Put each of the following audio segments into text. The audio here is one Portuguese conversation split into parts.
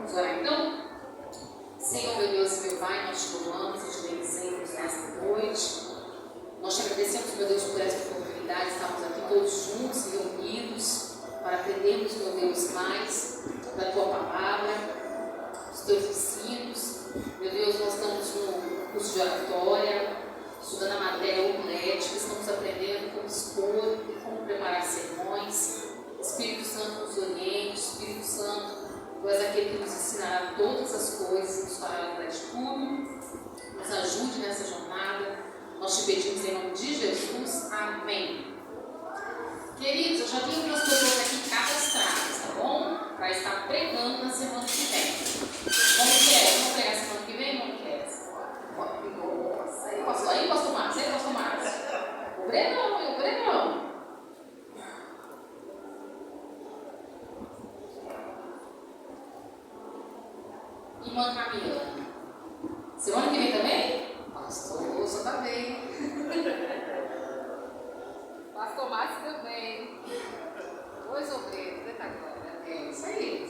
Vamos orar então? Senhor, meu Deus e meu Pai, nós te louvamos e te bendizemos nesta noite. Nós te agradecemos, meu Deus, por essa oportunidade de estarmos aqui todos juntos e reunidos para aprendermos, meu Deus, mais da Tua Palavra, dos Teus ensinos. Meu Deus, nós estamos no curso de oratória, estudando a matéria homilética, estamos aprendendo como expor e como preparar sermões. Espírito Santo nos oriente, Espírito Santo, Tu és aquele que nos ensinará todas as coisas, nos fará lembrar de tudo, nos ajude nessa jornada. Nós te pedimos em nome de Jesus. Amém. Queridos, eu já tenho algumas pessoas aqui cadastradas, tá bom? Para estar pregando na semana que vem. Vamos pregar semana que vem? Não quer? Nossa, aí, pastor Marcos, O Brenão. Irmã Camila, semana que vem também? Pastor, só tá bem. Pastor Márcio também. Dois obreiros, eita glória. É isso aí.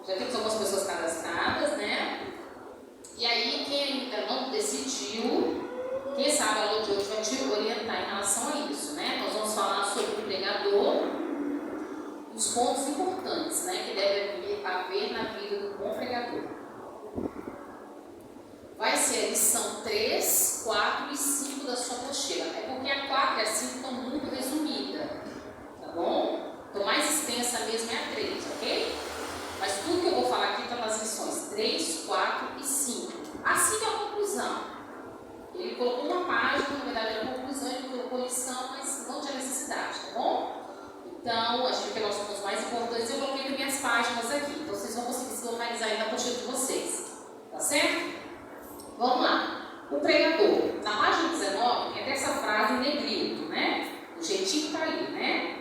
Já temos algumas pessoas cadastradas, né? E aí, quem ainda não decidiu, quem sabe a aula de hoje vai te orientar em relação a isso, né? Nós vamos falar sobre o pregador, os pontos importantes, né, que deve haver na vida do bom pregador. Vai ser a lição 3, 4 e 5 da sua apostila. É porque a 4 e a 5 estão muito resumidas, tá bom? Então, mais extensa mesmo é a 3, ok? Mas tudo que eu vou falar aqui está nas lições 3, 4 e 5. A 5 é a conclusão. Ele colocou uma página, na verdade era a conclusão, ele colocou lição, mas não tinha necessidade, tá bom? Então, acho que pegar os pontos mais importantes, eu coloquei nas minhas páginas aqui. Então, vocês vão conseguir se localizar aí na apostila de vocês. Tá certo? Vamos lá. O pregador. Na página 19, tem até essa frase em negrito, né? Do jeitinho que tá ali, né?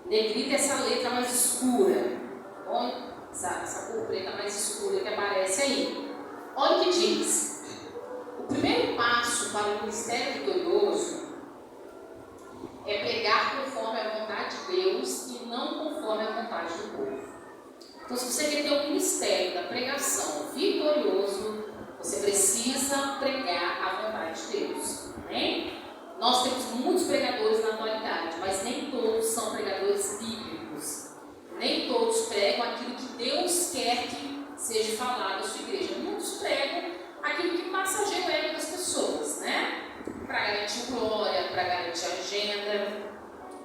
Negrito é essa letra mais escura. Tá bom? Essa cor preta mais escura que aparece aí. Olha o que diz. O primeiro passo para o ministério vitorioso é pregar conforme a vontade de Deus e não conforme a vontade do povo. Então, se você quer ter um ministério da pregação vitorioso, você precisa pregar a vontade de Deus. Amém? Nós temos muitos pregadores na atualidade, mas nem todos são pregadores bíblicos. Nem todos pregam aquilo que Deus quer que seja falado à sua igreja. Muitos pregam aquilo que massageia o ego das pessoas, né? Para garantir glória, para garantir agenda,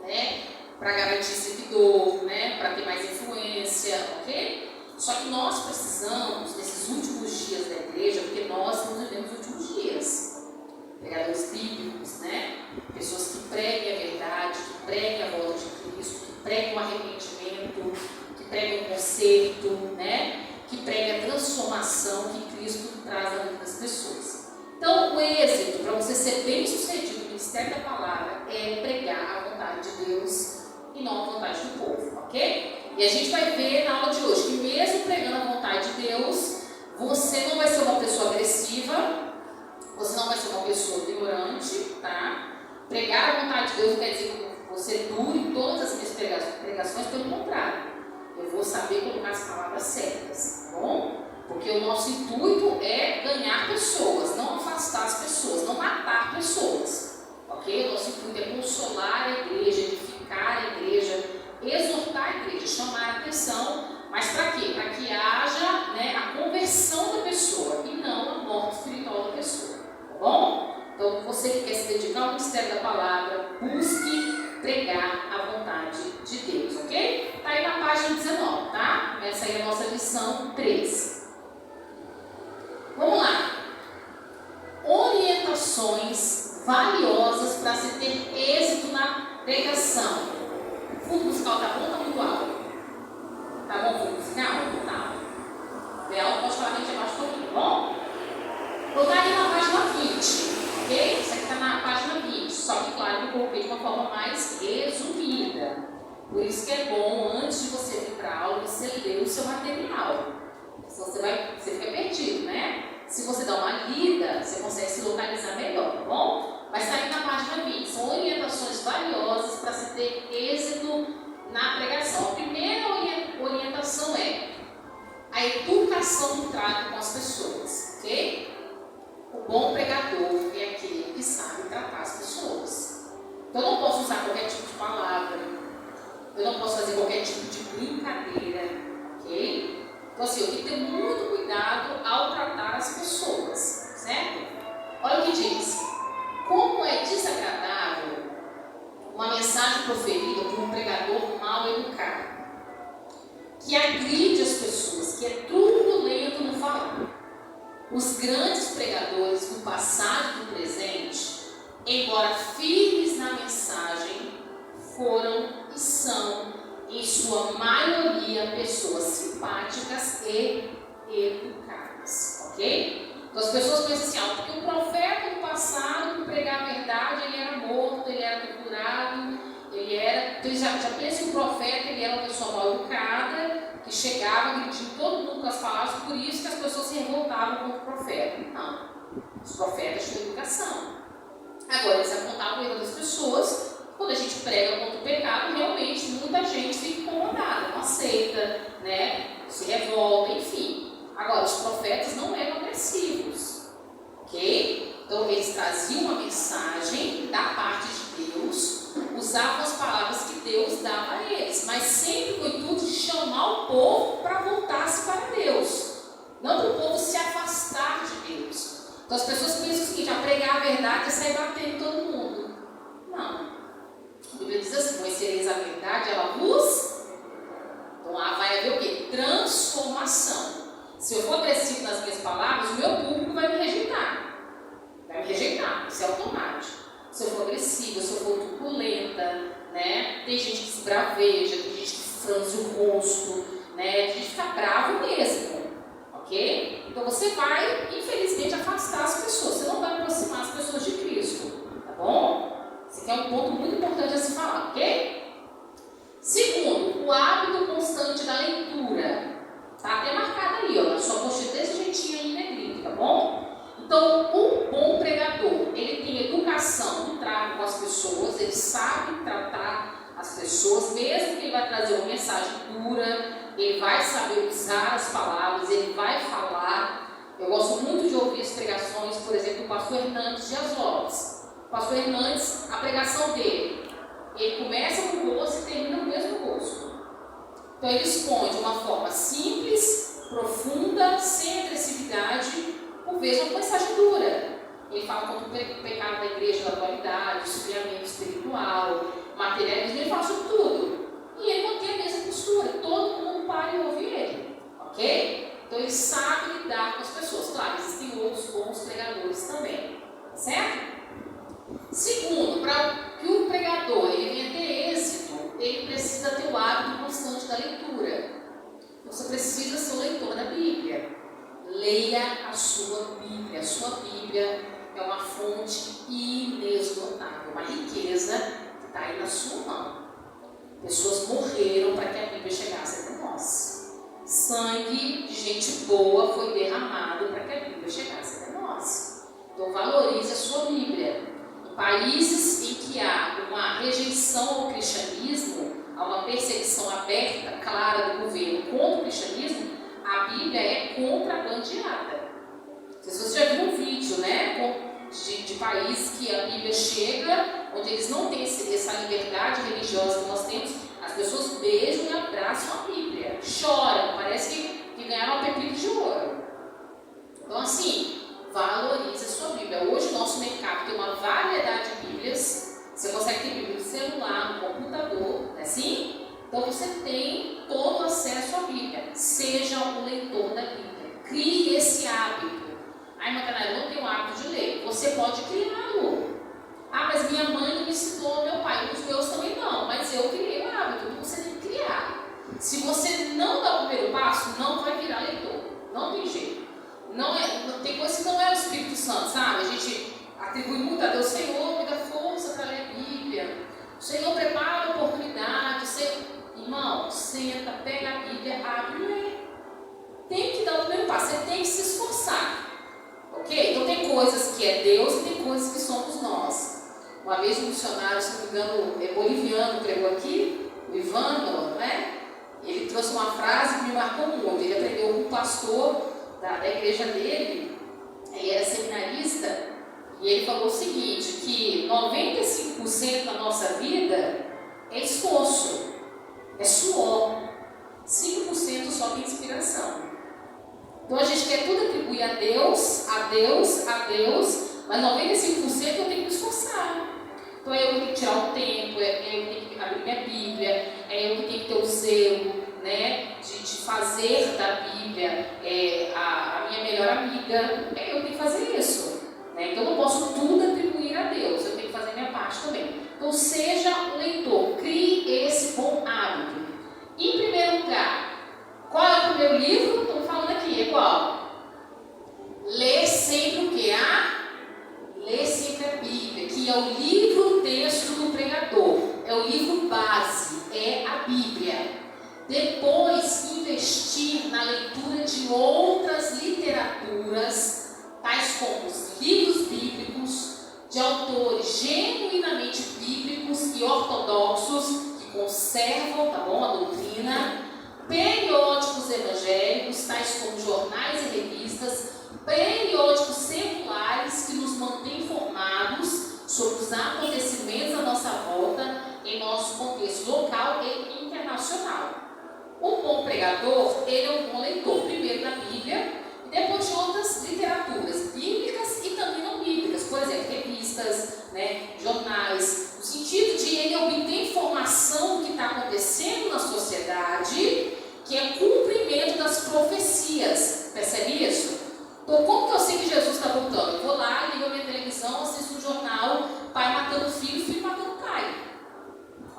né? Para garantir seguidor, né? Para ter mais influência, ok? Só que nós precisamos, nesses últimos dias da igreja, porque nós estamos vivendo os últimos dias, pregadores bíblicos, né? Pessoas que preguem a verdade, que preguem a volta de Cristo, que pregam o arrependimento, que pregam o conserto, né? Que pregam a transformação que Cristo traz na vida das pessoas. Então, o êxito para você ser bem sucedido no ministério da palavra é pregar a vontade de Deus e não a vontade do povo, ok? E a gente vai ver na aula de hoje que mesmo pregando a vontade de Deus, você não vai ser uma pessoa agressiva, você não vai ser uma pessoa ignorante, tá? Pregar a vontade de Deus não quer dizer que você dure todas as minhas pregações, pelo contrário. Eu vou saber colocar as palavras certas, tá bom? Porque o nosso intuito é ganhar pessoas, não afastar as pessoas, não matar pessoas, ok? O nosso intuito é consolar a igreja, edificar a igreja, exortar a igreja, chamar a atenção, mas para quê? Para que haja, né, a conversão da pessoa e não a morte espiritual da pessoa, tá bom? Então, você que quer se dedicar ao ministério da palavra, busque pregar a vontade de Deus, ok? Está aí na página 19, tá? Essa aí é a nossa lição 3. Vamos lá. Orientações valiosas para se ter êxito na pregação. O fundo musical tá bom ou tá muito alto? Tá bom o fundo musical? Tá. É alto, pode falar bem abaixo um pouquinho, tá bom? Vou estar aqui na página 20, ok? Isso aqui está na página 20, só que claro que eu coloquei de uma forma mais resumida. Por isso que é bom, antes de você vir para a aula, você ler o seu material. Senão você tratar as pessoas. Então eu não posso usar qualquer tipo de palavra, eu não posso fazer qualquer tipo de brincadeira, ok? Então assim, eu tenho que ter muito cuidado ao tratar as pessoas, certo? Olha o que diz: como é desagradável uma mensagem proferida por um pregador mal educado, que agride as pessoas, que é turbulento no falar. Os grandes pregadores do passado e do presente, embora firmes na mensagem, foram e são, em sua maioria, pessoas simpáticas e educadas, ok? Então as pessoas pensam assim, porque o profeta do passado, que pregava a verdade, ele era morto, ele era torturado, ele era... Então já pensa que o profeta, ele era uma pessoa mal educada, que chegava agredindo todo mundo com as palavras, por isso que as pessoas se revoltavam contra o profeta. Não, os profetas tinham educação. Agora, eles apontavam o erro das pessoas. Quando a gente prega contra o pecado, realmente muita gente fica incomodada, não aceita, né? Se revolta, enfim. Agora, os profetas não eram agressivos, ok? Então, eles traziam uma mensagem da parte de Deus, usavam as palavras que Deus dava a eles, mas sempre com o intuito de chamar o povo para voltar-se para Deus, não para o povo se afastar de Deus. Então, as pessoas pensam o seguinte: a pregar a verdade é sair batendo todo mundo. Não. A Bíblia diz assim: conhecereis a verdade, ela vos... Então lá vai haver o quê? Transformação. Se eu for agressivo nas minhas palavras, o meu público vai me rejeitar. Vai me rejeitar, isso é automático. Se eu for agressiva, se eu for turbulenta, né? Tem gente que se braveja, tem gente que franze o rosto, né? Tem gente que fica bravo mesmo, ok? Então você vai, infelizmente, afastar as pessoas. Você não vai aproximar as pessoas de Cristo, tá bom? Esse aqui é um ponto muito importante a se falar, ok? Segundo, o hábito constante da leitura. Está até marcado ali, ó, na sua postura desse jeitinho aí em negrito, tá bom? Então, um bom pregador, ele tem educação no trato com as pessoas, ele sabe tratar as pessoas, mesmo que ele vai trazer uma mensagem dura, ele vai saber usar as palavras, ele vai falar. Eu gosto muito de ouvir as pregações, por exemplo, do pastor Hernandes Dias Lopes. O pastor Hernandes, a pregação dele, ele começa com o rosto e termina no mesmo rosto. Então ele expõe de uma forma simples, profunda, sem agressividade, por vezes uma mensagem dura. Ele fala contra o pecado da igreja da atualidade, esfriamento espiritual, materialismo, ele fala sobre tudo. E ele mantém a mesma postura, todo mundo para e ouve ele, ok? Então ele sabe lidar com as pessoas. Claro, existem outros bons pregadores também, certo? Segundo, para que o pregador ele venha ter êxito, ele precisa ter o hábito constante da leitura. Você precisa ser o leitor da Bíblia. Leia a sua Bíblia. A sua Bíblia é uma fonte inesgotável, uma riqueza que está aí na sua mão. Pessoas morreram para que a Bíblia chegasse até nós. Sangue de gente boa foi derramado para que a Bíblia chegasse até nós. Então valorize a sua Bíblia. Em países em que há uma rejeição ao cristianismo, há uma perseguição aberta, clara do governo contra o cristianismo, a Bíblia é contrabandeada. Se você já viu um vídeo, né, de países que a Bíblia chega, onde eles não têm essa liberdade religiosa que nós temos, as pessoas beijam e abraçam a Bíblia, choram, parece que ganharam um pepino de ouro. Então assim, valorize a sua Bíblia. Hoje o nosso mercado tem uma variedade de Bíblias. Você consegue ter Bíblia no celular, no computador, não é assim? Então você tem todo acesso à Bíblia. Seja um leitor da Bíblia. Crie esse hábito. Ai, Macanara, eu não tenho o hábito de ler. Você pode criá-lo. Ah, mas minha mãe não me ensinou, meu pai, os meus também não. Mas eu criei o hábito. Então você tem que criar. Se você não dá o primeiro passo, não vai virar leitor. Não tem jeito. Tem coisa que não é o Espírito Santo, sabe? A gente atribui muito a Deus. Senhor, me dá força para ler a Bíblia. Senhor, prepara a oportunidade. Senhor... Irmão, senta, pega a Bíblia, abre e lê. Tem que dar o primeiro passo, você tem que se esforçar. Ok? Então tem coisas que é Deus e tem coisas que somos nós. Uma vez um missionário, se não me engano, boliviano, pregou aqui, o Ivano, né? Ele trouxe uma frase que me marcou muito. Ele aprendeu com um pastor da igreja dele, ele era seminarista, E ele falou o seguinte, que 95% da nossa vida é esforço, é suor, 5% só de inspiração. Então a gente quer tudo atribuir a Deus, mas 95% eu tenho que me esforçar. Então é eu que tenho que tirar o tempo, é eu que tenho que abrir minha Bíblia, é eu que tenho que ter o zelo, né, de fazer da Bíblia a minha melhor amiga, é eu que tenho que fazer isso. Né? Então eu não posso tudo atribuir a Deus, eu tenho que fazer a minha parte também. Então seja um leitor, crie esse bom hábito. Em primeiro lugar, qual é o primeiro livro? Estamos falando aqui, é qual? Lê sempre o quê? Lê sempre a Bíblia, que é o livro-texto do pregador, é o livro base, é a Bíblia. Depois, investir na leitura de outras literaturas, tais como os livros bíblicos, de autores genuinamente bíblicos e ortodoxos, que conservam, tá bom, a doutrina, periódicos evangélicos, tais como jornais e revistas, periódicos seculares que nos mantêm informados sobre os acontecimentos à nossa volta em nosso contexto local e internacional. Um bom pregador, ele é um bom leitor, primeiro da Bíblia e depois de outras literaturas bíblicas e também não bíblicas, por exemplo, revistas, né, jornais, no sentido de ele obter informação do que está acontecendo na sociedade, que é cumprimento das profecias. Percebe isso? Então, como que eu sei que Jesus está voltando? Eu vou lá, ligo a minha televisão, assisto um jornal, pai matando filho, filho matando pai.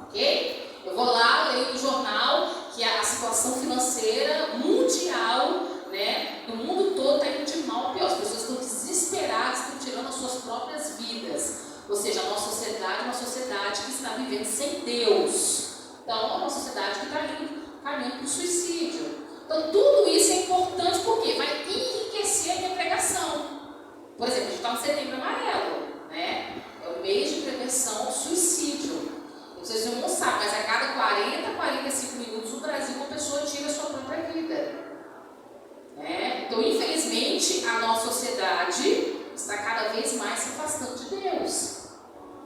Ok? Eu vou lá, leio no jornal que a situação financeira mundial, né, do mundo todo está indo de mal a pior. As pessoas estão desesperadas, estão tirando as suas próprias vidas. Ou seja, a nossa sociedade é uma sociedade que está vivendo sem Deus. Então, é uma sociedade que está caminhando para o suicídio. Então, tudo isso é importante porque vai enriquecer a minha pregação. Por exemplo, a gente está no Setembro Amarelo, né? É o mês de prevenção ao suicídio. Vocês não sabem, mas a cada 45 minutos no Brasil uma pessoa tira a sua própria vida. Né? Então, infelizmente, a nossa sociedade está cada vez mais se afastando de Deus.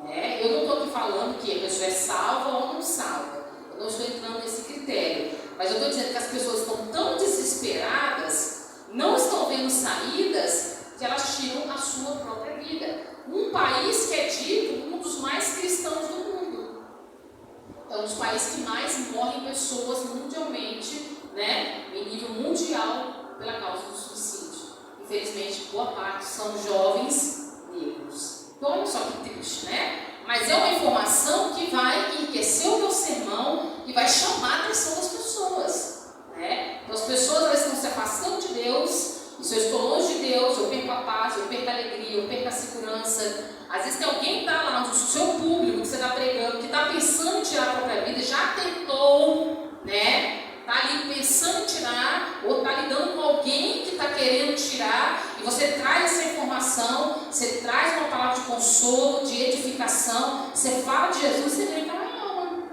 Né? Eu não estou aqui falando que a pessoa é salva ou não salva. Eu não estou entrando nesse critério. Mas eu estou dizendo que as pessoas estão tão desesperadas, não estão vendo saídas, que elas tiram a sua própria vida. Um país que é dito um dos mais cristãos do mundo. É um dos países que mais morrem pessoas mundialmente, né, em nível mundial, pela causa do suicídio. Infelizmente, boa parte são jovens negros. Então, olha só que triste, né? Mas é uma informação que vai enriquecer o meu sermão e vai chamar a atenção das pessoas. Né? Então, as pessoas elas estão se afastando de Deus. E se eu estou longe de Deus, eu perco a paz, eu perco a alegria, eu perco a segurança. Às vezes tem alguém que está lá no seu público, que você está pregando, que está pensando em tirar a própria vida, já tentou, né? Está ali pensando em tirar, ou está lidando com alguém que está querendo tirar, e você traz essa informação, você traz uma palavra de consolo, de edificação, você fala de Jesus, você vem aquela alma.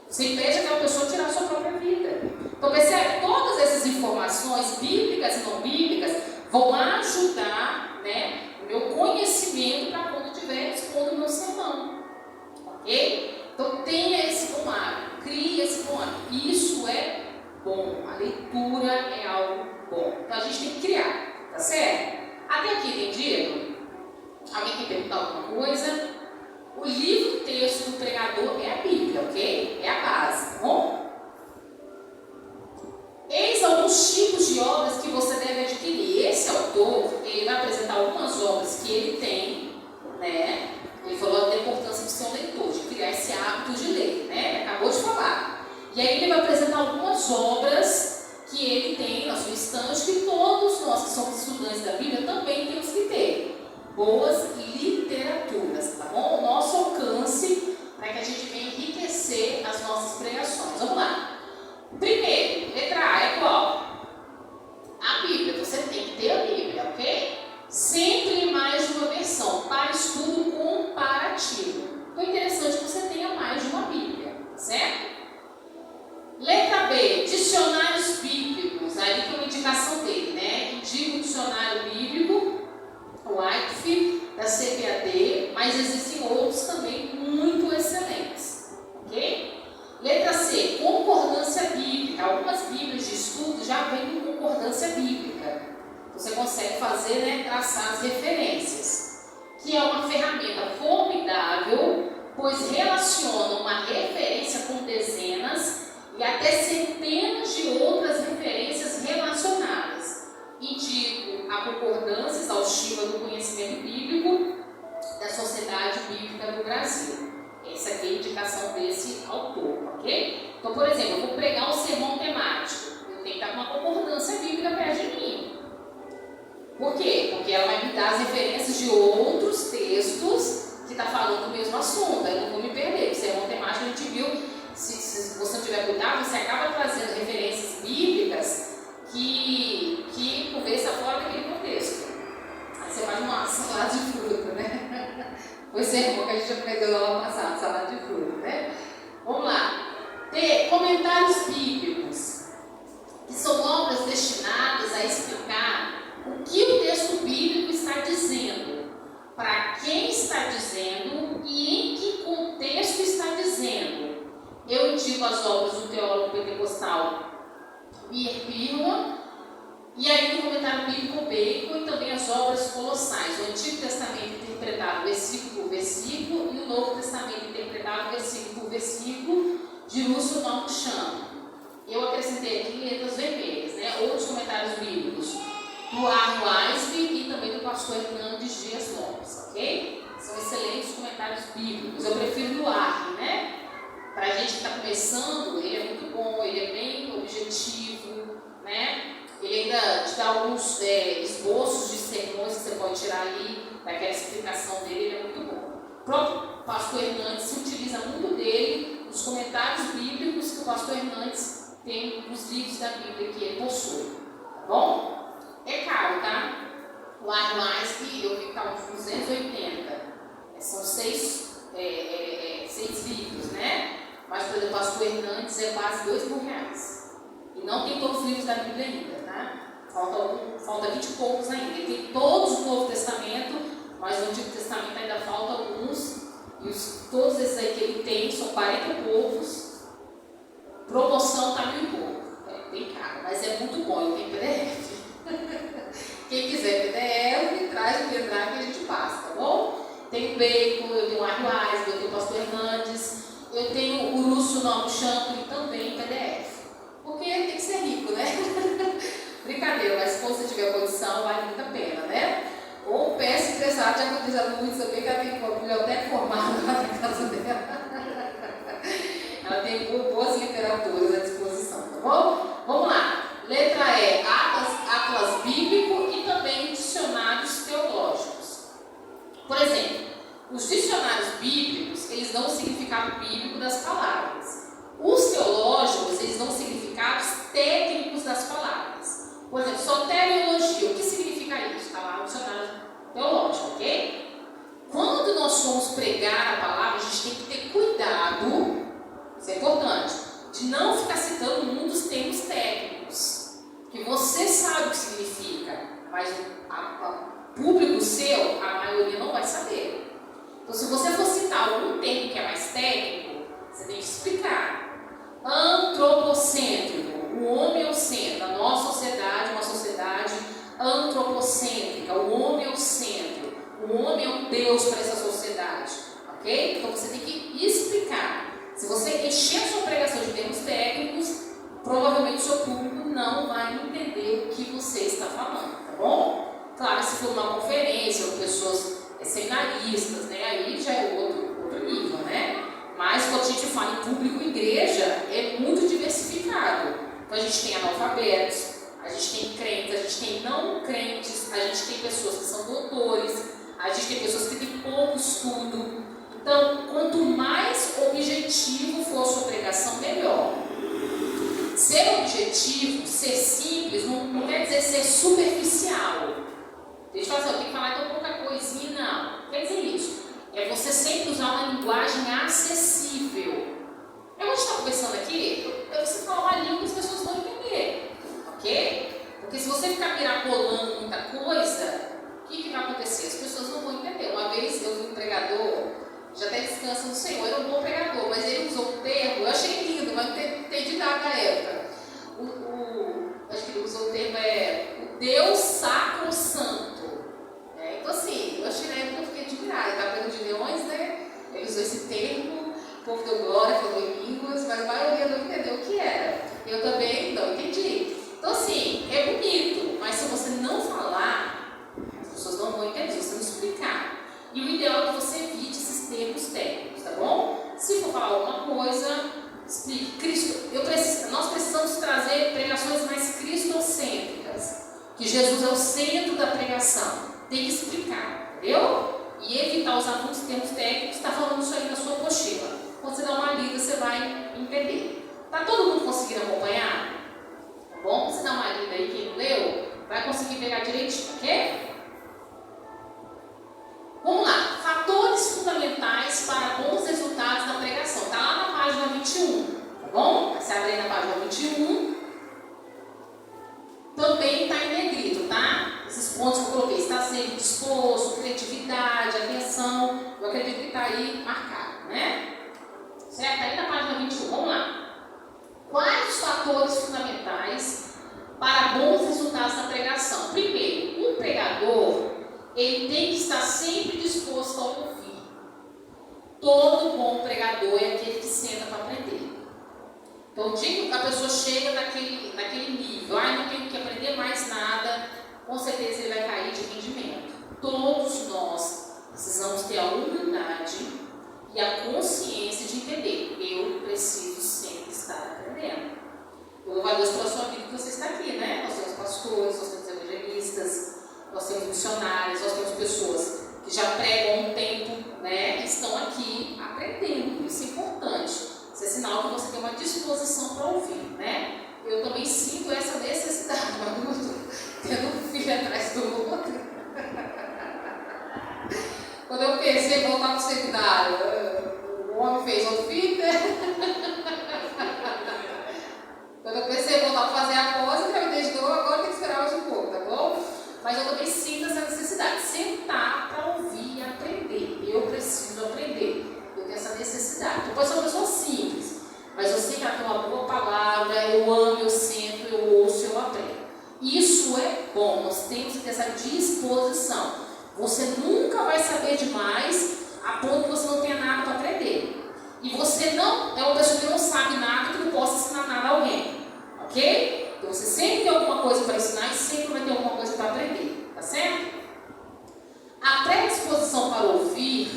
Você impede aquela pessoa de tirar a sua própria vida. Então, percebe? Todas essas informações bíblicas e não bíblicas vão ajudar, né, o meu conhecimento para quando eu estiver expondo o meu sermão. Ok? Então, tenha esse bom hábito, crie esse bom hábito. Isso é bom. A leitura é algo bom. Então, a gente tem que criar. Tá certo? Até aqui entendido? Alguém quer perguntar alguma coisa? O livro-texto do pregador é a Bíblia, ok? É a base, tá bom? Eis alguns tipos de obras que você deve adquirir. Esse autor, ele vai apresentar algumas obras que ele tem, né? Ele falou da importância de ser um leitor, de criar esse hábito de ler, né? Acabou de falar. E aí ele vai apresentar algumas obras que ele tem na sua estante, que todos nós que somos estudantes da Bíblia também temos que ter. Boas literaturas, tá bom? O nosso alcance para que a gente venha enriquecer as nossas pregações. Vamos lá. Primeiro, letra A é qual? A Bíblia. Você tem que ter a Bíblia, ok? Sempre mais de uma versão, para estudo comparativo. Então é interessante que você tenha mais de uma Bíblia, certo? Letra B, dicionários bíblicos. Aí tem uma indicação dele, né? Indica o dicionário bíblico, o Wycliffe, da CPAD consegue fazer, né, traçar as referências, que é uma ferramenta formidável, pois relaciona uma referência com dezenas e até centenas de outras referências relacionadas. Indico a concordância exaustiva do conhecimento bíblico da Sociedade Bíblica do Brasil. Essa aqui é a indicação desse autor, ok? Então, por exemplo, eu vou pregar um sermão temático. Eu tenho que estar com uma concordância bíblica perto de mim. Por quê? Porque ela vai me dar as referências de outros textos que estão falando do mesmo assunto. Eu não vou me perder. O sermão temático a gente viu, se você não tiver cuidado, você acaba trazendo referências bíblicas que conversa fora daquele contexto. Aí você faz uma salada de fruta, né? Foi sermão que a gente aprendeu no ano passado, salada de fruta, né? Vamos lá. Ter comentários bíblicos, que são obras destinadas a explicar o que o texto bíblico está dizendo, para quem está dizendo e em que contexto está dizendo. Eu indico as obras do teólogo pentecostal Meir Pirma, e aí no comentário bíblico Bacon, e também as obras colossais, o Antigo Testamento interpretado versículo por versículo e o Novo Testamento interpretado versículo por versículo, de Lúcio Norman Chama. Eu acrescentei aqui letras vermelhas, né? Outros comentários bíblicos do Arno Weisby e também do pastor Hernandes Dias Lopes, ok? São excelentes comentários bíblicos. Eu prefiro do Arno, né? Para a gente que está começando, ele é muito bom, ele é bem objetivo, né? Ele ainda te dá alguns esboços de sermões que você pode tirar ali, daquela explicação dele, ele é muito bom. O próprio pastor Hernandes se utiliza muito dele nos comentários bíblicos que o pastor Hernandes tem nos livros da Bíblia que ele possui, tá bom? É caro, tá? O Arno Weisby, eu vi que está uns 280, são seis livros, né? Mas, por exemplo, o pastor Hernandes é quase R$2.000. E não tem todos os livros da Bíblia ainda, tá? Falta 20 e poucos ainda. Ele tem todos o Novo Testamento, mas no Antigo Testamento ainda falta alguns. E todos esses aí que ele tem são 40 e poucos. Promoção está 1.000 e pouco. É bem caro, mas é muito bom. Eu tenho PDF. Quem quiser PDF, traz o pendrive que a gente passa, tá bom? Tem o Bacon, eu tenho o Arno Weisby, eu tenho o pastor Hernandes, eu tenho o Lúcio Norman Chama também em PDF. Porque tem que ser rico, né? Brincadeira, mas se você tiver condição, vale muito a pena, né? Ou peça emprestado, já que eu fiz a Luiz, eu vi que ela tem uma biblioteca formada lá na casa dela. Ela tem boas literaturas à disposição, tá bom? Vamos lá. Letra E, atlas bíblico e também dicionários teológicos. Por exemplo, os dicionários bíblicos, eles dão o significado bíblico das palavras. Os teológicos, eles dão significados técnicos das palavras. Por exemplo, soteriologia, o que significa isso? Está lá no dicionário teológico, ok? Quando nós formos pregar a palavra, a gente tem que ter cuidado, isso é importante, de não ficar citando muitos termos técnicos, que você sabe o que significa, mas o público seu, a maioria não vai saber. Então, se você for citar algum termo que é mais técnico, você tem que explicar. Antropocêntrico, o homem é o centro. A nossa sociedade é uma sociedade antropocêntrica, o homem é o centro. O homem é o Deus para essa sociedade, ok? Então você tem que explicar. Se você encher a sua pregação de termos técnicos, provavelmente o seu público não vai entender o que você está falando, tá bom? Claro, se for uma conferência com pessoas seminaristas, né? Aí já é outro nível, né? Mas quando a gente fala em público igreja, é muito diversificado. Então a gente tem analfabetos, a gente tem crentes, a gente tem não crentes, a gente tem pessoas que são doutores, a gente tem pessoas que têm pouco estudo. Então, quanto mais objetivo for a sua pregação, melhor. Ser objetivo, ser simples, não quer dizer ser superficial. Deixa eu fazer, eu tenho que falar tão pouca coisinha, não. Quer dizer isso. É você sempre usar uma linguagem acessível. Eu vou estar conversando aqui, você fala uma língua que as pessoas vão entender, ok? Porque se você ficar mirabolando muita coisa, o que vai acontecer? As pessoas não vão entender. Uma vez eu vi um pregador, já até descansa no Senhor, era um bom pregador, mas ele usou um termo, eu achei lindo, mas não entendi nada na época. Acho que ele usou o termo, o Deus sacrosanto que Jesus é o centro da pregação. Tem que explicar, entendeu? E evitar usar muitos termos técnicos. Está falando isso aí na sua apostila. Quando você dá uma lida, você vai entender. Está todo mundo conseguindo acompanhar? Tá bom? Você dá uma lida aí, quem não leu, vai conseguir pegar direitinho, ok? Vamos lá. Fatores fundamentais para bons resultados na pregação. Está lá na página 21, tá bom? Você abre aí na página 21. Também está em negrito, tá? Esses pontos que eu coloquei. Está sempre disposto, criatividade, atenção. Eu acredito que está aí marcado, né? Certo? Está aí na página 21. Vamos lá. Quais os fatores fundamentais para bons resultados na pregação? Primeiro, um pregador, ele tem que estar sempre disposto a ouvir. Todo bom pregador é aquele que senta para aprender. Então, o dia que a pessoa chega naquele nível, não tenho que aprender mais nada, com certeza ele vai cair de rendimento. Todos nós precisamos ter a humildade e a consciência de entender. Eu preciso sempre estar aprendendo. Eu louvo a Deus pela sua vida que você está aqui, né? Nós temos pastores, nós temos evangelistas, nós temos missionários, nós temos pessoas que já pregam há um tempo, né? E estão aqui aprendendo. Isso é importante. Isso é sinal que você tem uma disposição para ouvir, né? Eu também sinto essa necessidade, mas tendo um filho atrás do outro. Quando eu pensei em voltar para o seminário, o homem fez outro filho, né? Quando eu pensei em voltar para fazer a coisa, gravidez de novo, agora tem que esperar mais um pouco, tá bom? Mas eu também sinto essa necessidade, sentar para ouvir e aprender. Eu preciso aprender. Eu tenho essa necessidade. Eu posso ser uma pessoa simples, mas eu sei que ela tem uma boa palavra, eu amo, eu sento, eu ouço, eu aprendo. Isso é bom, nós temos que ter essa disposição. Você nunca vai saber demais a ponto que você não tenha nada para aprender. E você não é uma pessoa que não sabe nada, que não possa ensinar nada a alguém. Ok? Então você sempre tem alguma coisa para ensinar e sempre vai ter alguma coisa para aprender. Tá certo? A predisposição para ouvir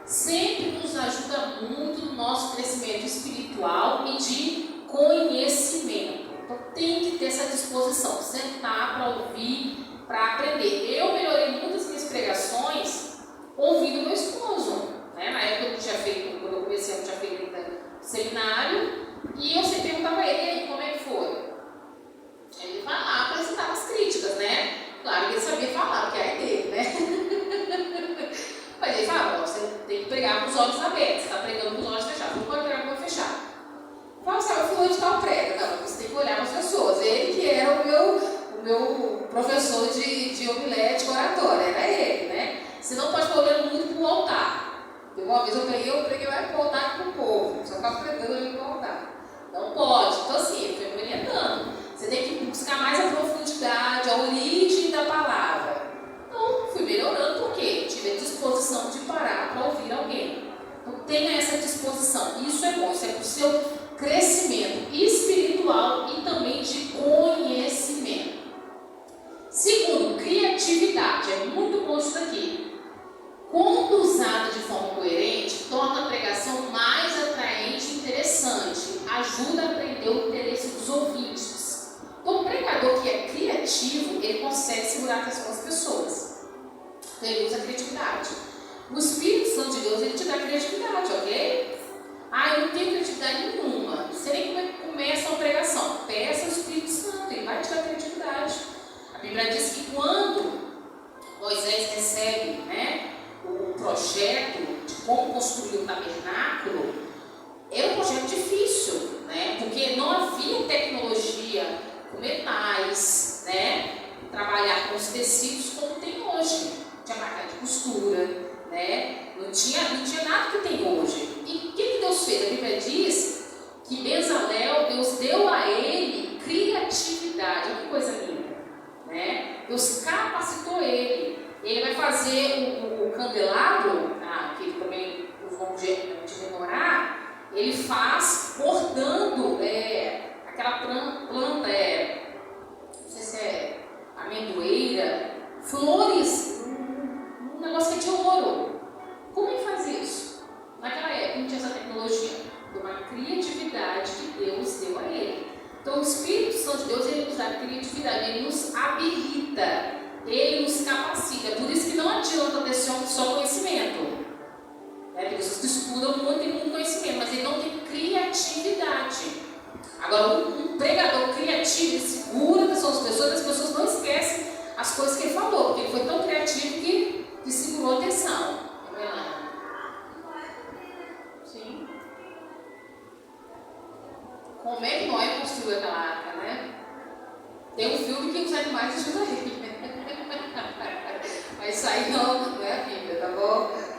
sempre nos ajuda muito no nosso crescimento espiritual e de conhecimento. Então tem que ter essa disposição, sentar para ouvir, para aprender. Eu melhorei muitas minhas pregações ouvindo meu esposo, né? Na época eu tinha feito, quando eu comecei, eu tinha feito seminário, e eu sempre perguntava a ele, e aí, como é que foi? Ele vai lá apresentar as críticas, né? Claro que ele sabia falar, porque era dele, né? Mas ele fala, você tem que pregar com os olhos abertos, você está pregando com os olhos fechados, não pode pregar com o olho fechado. Fala assim, eu fui de tal prega. Não, você tem que olhar para as pessoas. Ele que era o meu professor de homilética oratória, era ele, né? Você não pode ficar olhando muito para o altar. Uma vez eu preguei mais para o altar que para o povo, só ficava pregando ali para o altar. Não pode. Então assim, ele foi me orientando. Você tem que buscar mais a profundidade, a origem da palavra. Então, fui melhorando porque tive a disposição de parar para ouvir alguém. Então, tenha essa disposição. Isso é bom, isso é para o seu crescimento espiritual e também de conhecimento. Segundo, criatividade. É muito bom isso daqui. Quando usada de forma coerente, torna a pregação mais atraente e interessante. Ajuda a prender o interesse dos ouvintes. Então, um pregador que é criativo, ele consegue segurar a atenção das pessoas. Então, ele usa a criatividade. O Espírito Santo de Deus, ele te dá criatividade, ok? Eu não tenho criatividade nenhuma. Você nem começa uma pregação. Peça ao Espírito Santo, ele vai te dar criatividade. A Bíblia diz que quando Moisés recebe, né, o projeto de como construir o tabernáculo, era um projeto difícil, né? Porque não havia tecnologia com metais, né? Trabalhar com os tecidos como tem hoje. Não tinha máquina de costura, né? Não tinha nada que tem hoje. E o que Deus fez? A Bíblia diz que Bezalel, Deus deu a ele criatividade. Olha que coisa linda, né? Deus capacitou ele. Ele vai fazer o candelabro, que também os vão demorar, ele faz cortando aquela planta, não sei se é amendoeira, flores, um negócio que é de ouro. Como ele faz isso? Naquela época não tinha essa tecnologia, foi uma criatividade que Deus deu a ele. Então o Espírito Santo de Deus, ele nos dá criatividade, ele nos habilita Ele nos capacita. É por isso que não adianta ter só conhecimento. Tem pessoas que estudam muito, tem muito conhecimento, mas ele não tem criatividade. Agora, um pregador criativo, ele segura as pessoas não esquecem as coisas que ele falou, porque ele foi tão criativo que segurou a atenção. Sim. Como é que Noé construiu aquela arca, né? Tem um filme que os animais ajudam ele. Mas isso aí não é a Bíblia, tá bom?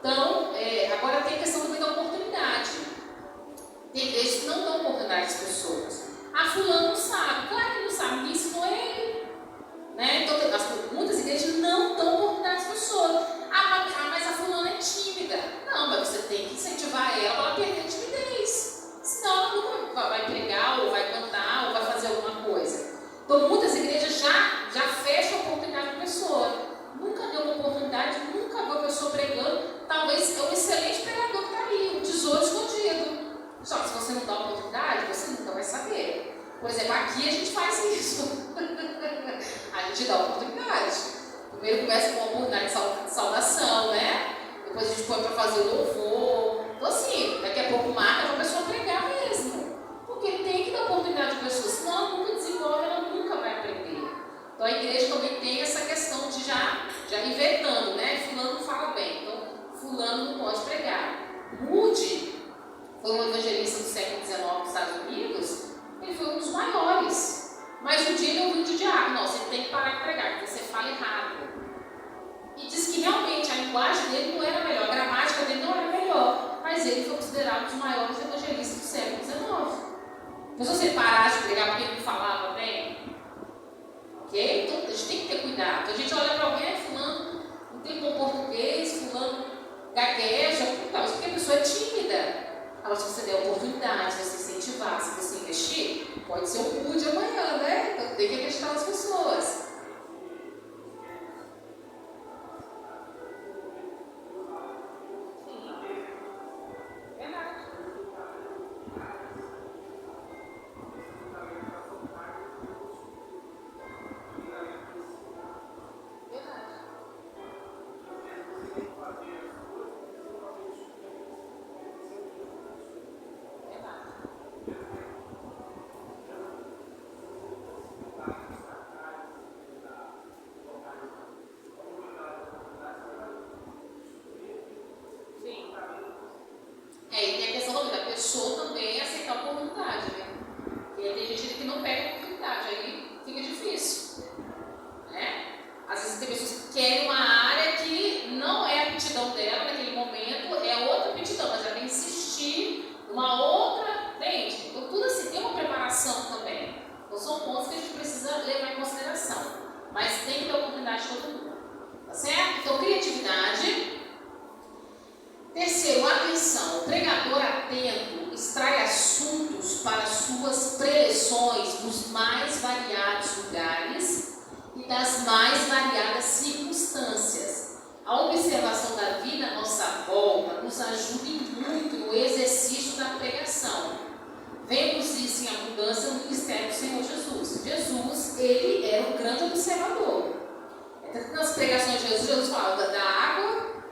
Então, agora tem a questão também da oportunidade. ele foi considerado um dos maiores evangelistas do século XIX. Mas se você parar de pregar porque ele não falava bem, ok? Então a gente tem que ter cuidado. A gente olha para alguém, fulano não tem bom português, fulano gagueja, mas porque a pessoa é tímida. Agora, se você der oportunidade, se você incentivar, se você investir, pode ser um cu de amanhã, né? Então tem que acreditar nas pessoas. E tem a questão da pessoa também aceitar a oportunidade, né? E aí tem gente que não pega a oportunidade, aí fica difícil, né? Às vezes tem pessoas que querem uma área que não é a aptidão dela naquele momento, é outra aptidão, mas ela tem que insistir numa outra, entende? Então tudo assim, tem uma preparação também. Então são pontos que a gente precisa levar em consideração, mas tem que ter oportunidade de todo mundo, tá certo? Então criatividade. Terceiro, atenção. O pregador atento extrai assuntos para suas preleções dos mais variados lugares e das mais variadas circunstâncias. A observação da vida à nossa volta nos ajuda muito no exercício da pregação. Vemos isso em abundância no ministério do Senhor Jesus. Jesus, ele era um grande observador. Nas pregações de Jesus falava da água,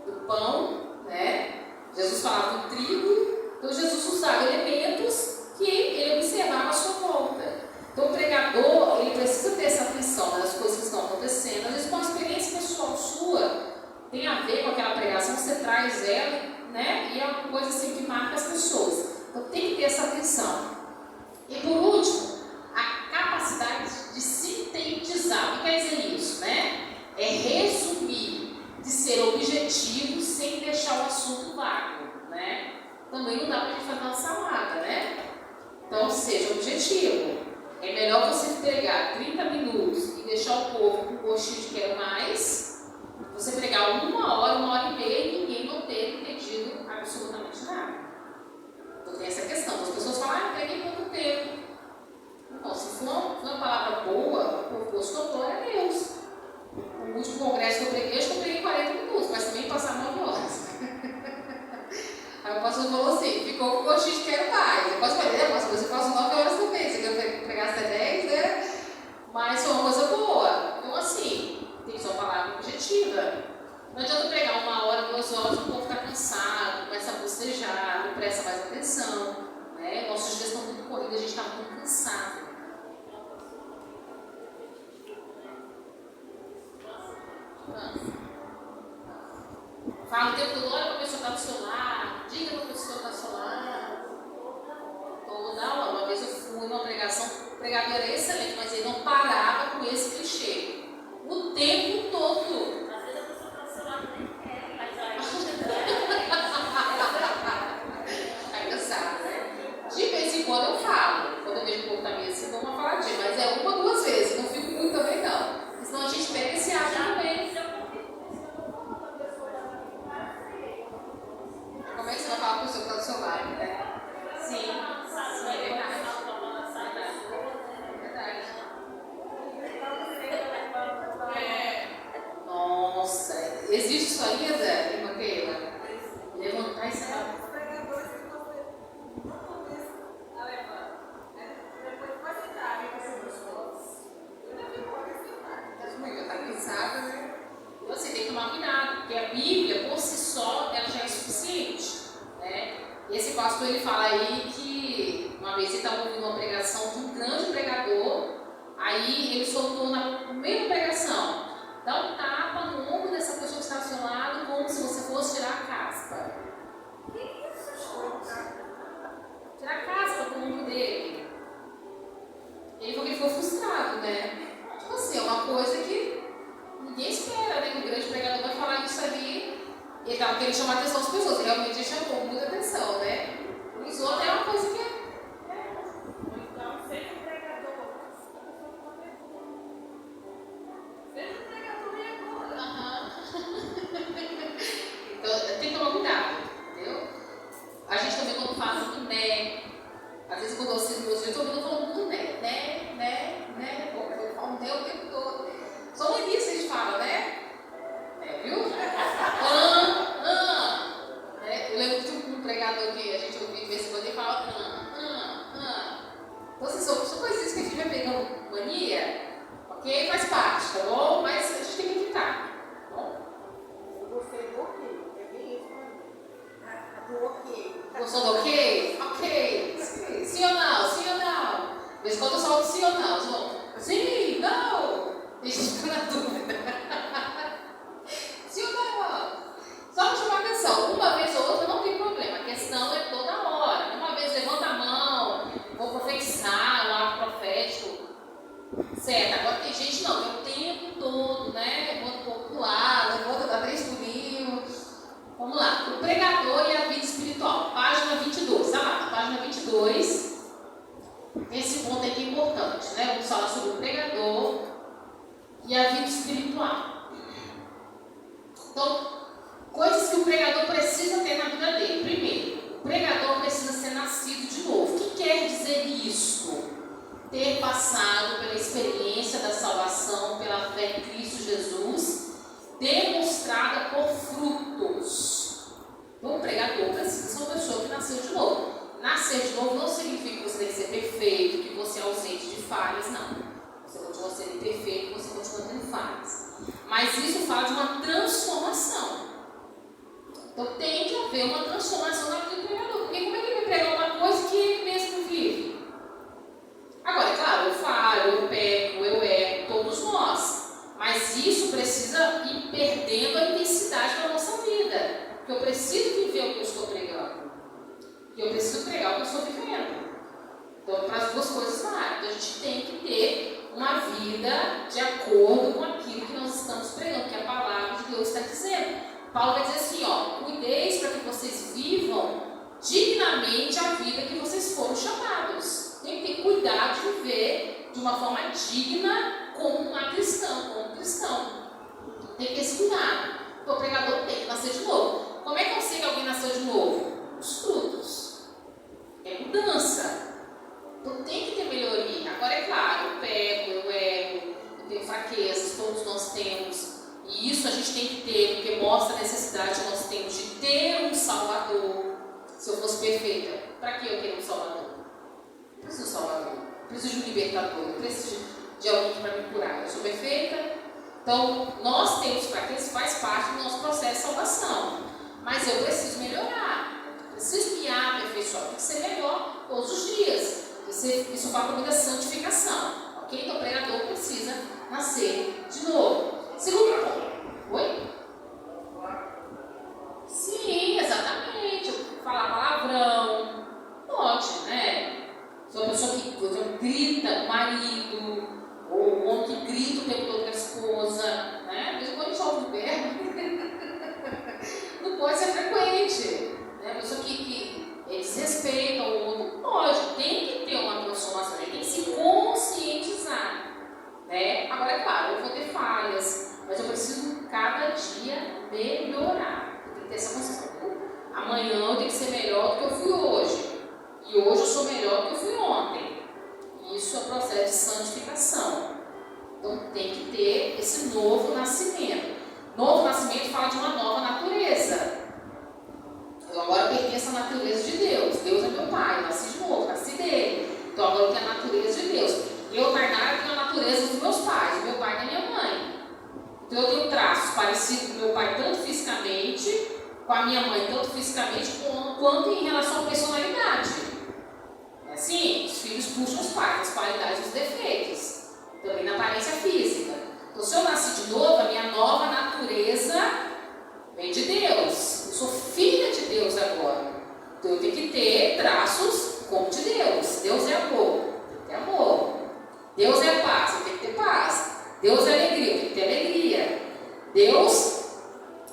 do pão, né? Jesus falava do trigo, então Jesus usava elementos que ele observava à sua volta. Então o pregador, ele precisa ter essa atenção nas coisas que estão acontecendo. Às vezes com a experiência pessoal sua, tem a ver com aquela pregação, você traz ela, né? E é uma coisa assim que marca as pessoas. Então tem que ter essa atenção. E por último, a capacidade de sintetizar. O que quer dizer isso, né? É resumir, de ser objetivo sem deixar o assunto vago, né? Também não dá para a gente fazer uma salada, né? Então, seja objetivo. É melhor você pregar 30 minutos e deixar o povo com gostinho de quero mais, você pregar 1 hora, 1 hora e meia e ninguém não ter entendido absolutamente nada. Então tem essa questão. As pessoas falam, eu preguei pouco tempo. Então, se for uma palavra boa, o povo gostou, glória a Deus. O último congresso que eu preguei 40 minutos, mas também passaram 9 horas. Aí o pastor falou assim, ficou com gostinho de quero mais. Eu posso fazer, mas você passa 9 horas também, você quer pregar até 10, né? Mas foi uma coisa boa. Então assim, tem que ser uma palavra objetiva. Não adianta pregar 1 hora, 2 horas, o povo está cansado, começa a bocejar, não presta mais atenção, né? Nossos dias estão muito corridos, a gente está muito cansado. Fala o tempo todo, olha para a pessoa que está do seu lado, diga para a pessoa que está do seu lado. Toda aula, uma vez eu fui numa pregação, o pregador era excelente, mas ele não parava com esse clichê. O tempo todo. Às vezes a pessoa está do seu lado nem quer, mas vai cansado, né? De vez em quando eu falo, quando eu vejo um pouco da minha assim, dou uma faladinha, mas é 1 ou 2 vezes, não fico muito também não. Senão a gente pega esse hábito também. Como é que você vai falar para a pessoa que está do seu lado, né? Sim, é verdade. Nossa, existe isso ainda, irmã Keila? Levantar e sair. Está cansada, né? Então você tem que tomar cuidado, porque a Bíblia, por si só, ela já é suficiente, né? E esse pastor, ele fala aí que uma vez ele estava ouvindo uma pregação de um grande pregador, aí ele soltou na meio da pregação, dá um tapa no ombro dessa pessoa que está ao seu lado, como se você fosse tirar a caspa. Tirar a caspa do ombro dele. Ele falou que ele ficou frustrado, né? Tipo assim, é uma coisa que ninguém espera, né? Que o grande pregador vai falar isso ali. Ele estava querendo chamar a atenção das pessoas, realmente ele chamou muita atenção. pregador que a gente ouviu de vez em quando e fala Então, assim, são coisas que a gente vai pegando mania, ok? Faz parte, tá bom? Mas a gente tem que evitar, tá bom? Eu gostei do ok, é bem isso pra mim. Do ok. Gostou do ok? Ok. Sim ou não? Sim ou não? De vez em quando eu solto sim ou não, João? Sim, não. A gente fica na dúvida. Sim ou não? Só para chamar atenção. Uma vez ou outra não tem problema. A questão é toda hora. Uma vez levanta a mão, vou profetizar, um ato profético. Certo, agora tem gente não, é o tempo todo, né? Levanta um pouco pro lado, levanta da 3 pulinho. Vamos lá, o pregador e a vida espiritual, página 22, tá lá, na página 22, esse ponto aqui é importante, né? Vamos falar sobre o pregador e a vida espiritual. Então, coisas que o pregador precisa ter na vida dele. Primeiro, o pregador precisa ser nascido de novo. O que quer dizer isso? Ter passado pela experiência da salvação, pela fé em Cristo Jesus, demonstrada por frutos. Então, o pregador precisa ser uma pessoa que nasceu de novo. Nascer de novo não significa que você tem que ser perfeito, que você é ausente de falhas, não. Você continua sendo imperfeito, você continua tendo falhas. Mas isso fala de uma transformação. Então, tem que haver uma transformação na vida do pregador. Porque como é que ele vai pregar uma coisa que ele mesmo vive? Agora, é claro, eu falho, eu peco, eu erro, todos nós. Mas isso precisa ir perdendo a intensidade da nossa vida. Porque eu preciso viver o que eu estou pregando. E eu preciso pregar o que eu estou vivendo. Então, para as duas coisas vai. Então, a gente tem que ter uma vida de acordo com aquilo que nós estamos pregando, que a palavra de Deus está dizendo. Paulo vai dizer assim, ó, cuideis para que vocês vivam dignamente a vida que vocês foram chamados. Tem que ter cuidado de viver de uma forma digna como um cristão. Tem que ter esse cuidado. Então, o pregador tem que nascer de novo. Como é que eu sei que alguém nasceu de novo? Os frutos. É mudança. Então, tem que ter melhoria. Agora, é claro, eu pego, eu erro, eu tenho fraquezas, todos nós temos. E isso a gente tem que ter, porque mostra a necessidade que nós temos de ter um Salvador. Se eu fosse perfeita, para que eu quero um Salvador? Eu preciso de um Salvador, eu preciso de um libertador, eu preciso de alguém para me curar. Eu sou perfeita? Então, nós temos fraquezas, faz parte do nosso processo de salvação. Mas eu preciso melhorar, preciso me aperfeiçoar, tem que ser melhor todos os dias. Isso faz para muita santificação. Ok? Então, o pregador precisa nascer de novo. Segundo ponto. Oi? Sim, exatamente. Falar palavrão. Pode, né? Se uma pessoa que grita com o marido, ou um homem que grita o tempo todo com a esposa, né? Mesmo quando a gente ouve o verbo, não pode ser frequente. Né? A pessoa que desrespeita o outro, pode, tem que ter uma transformação, tem que se conscientizar. Né? Agora, é claro, eu vou ter falhas, mas eu preciso cada dia melhorar. Eu tenho que ter essa consciência. Amanhã eu tenho que ser melhor do que eu fui hoje. E hoje eu sou melhor do que eu fui ontem. Isso é o processo de santificação. Então tem que ter esse novo nascimento. Novo nascimento fala de uma nova natureza. Eu agora pertenço à natureza de Deus. Deus é meu pai, eu nasci de novo, nasci dele. Então agora eu tenho a natureza de Deus. Eu, Tainara, tenho a natureza dos meus pais, do meu pai e da minha mãe. Então eu tenho traços parecidos com meu pai, tanto fisicamente, com a minha mãe, tanto fisicamente, quanto em relação à personalidade. É assim, os filhos puxam os pais, as qualidades e os defeitos. Também na aparência física. Então, se eu nasci de novo, a minha nova natureza vem de Deus. Eu sou filha de Deus agora. Então, eu tenho que ter traços como de Deus. Deus é amor, tem que ter amor. Deus é paz, eu tenho que ter paz. Deus é alegria, eu tenho que ter alegria. Deus,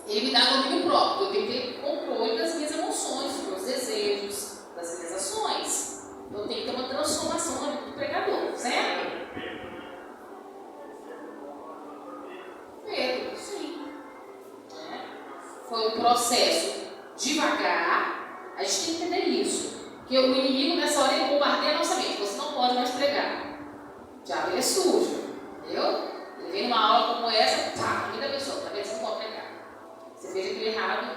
Ele me dá domínio próprio. Eu tenho que ter controle das minhas emoções, dos meus desejos, das minhas ações. Então, eu tenho que ter uma transformação na vida do pregador, certo? Pedro, sim. Foi um processo devagar. A gente tem que entender isso. Porque o inimigo nessa hora ele bombardeia a nossa mente. Você não pode mais pregar. O diabo ele é sujo. Entendeu? Ele vem numa aula como essa, pá, na vida da pessoa, tá vendo? Você não pode pregar. Você fez aquilo errado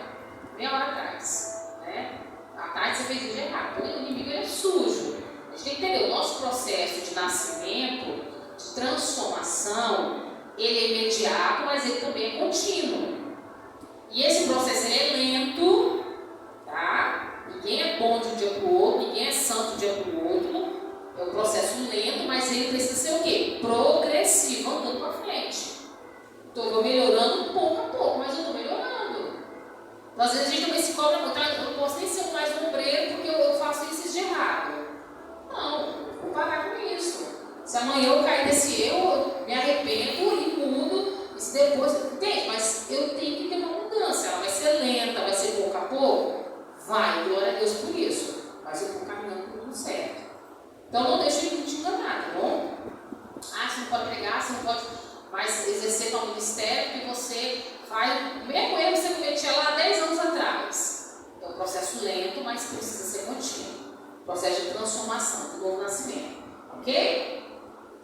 meia hora atrás. Né? errado, você fez isso de errado. Então, o inimigo ele é sujo. A gente tem que entender, o nosso processo de nascimento, de transformação, ele é imediato, mas ele também é contínuo. E esse processo ele é lento, tá? Ninguém é bom de um dia para o outro, ninguém é santo de um dia para o outro. É um processo lento, mas ele precisa ser o quê? Progressivo, andando para frente. Então, eu vou melhorando pouco a pouco, mas eu estou melhorando. Então, às vezes a gente também se cobra muito, eu não posso nem ser mais um obreiro porque eu faço isso de errado. Não, vou parar com isso. Se amanhã eu cair nesse erro, eu me arrependo e mudo. Isso depois, entende? Mas eu tenho que ter uma mudança. Ela vai ser lenta, vai ser pouco a pouco. Vai, glória a Deus por isso. Mas eu estou caminhando por tudo certo. Então não deixe ele te enganar, tá bom? Ah, você não pode pregar, você não pode mais exercer tal ministério que você faz. O mesmo erro que você cometia lá 10 anos atrás. É um processo lento, mas precisa ser contínuo. Processo de transformação, do novo nascimento. Ok?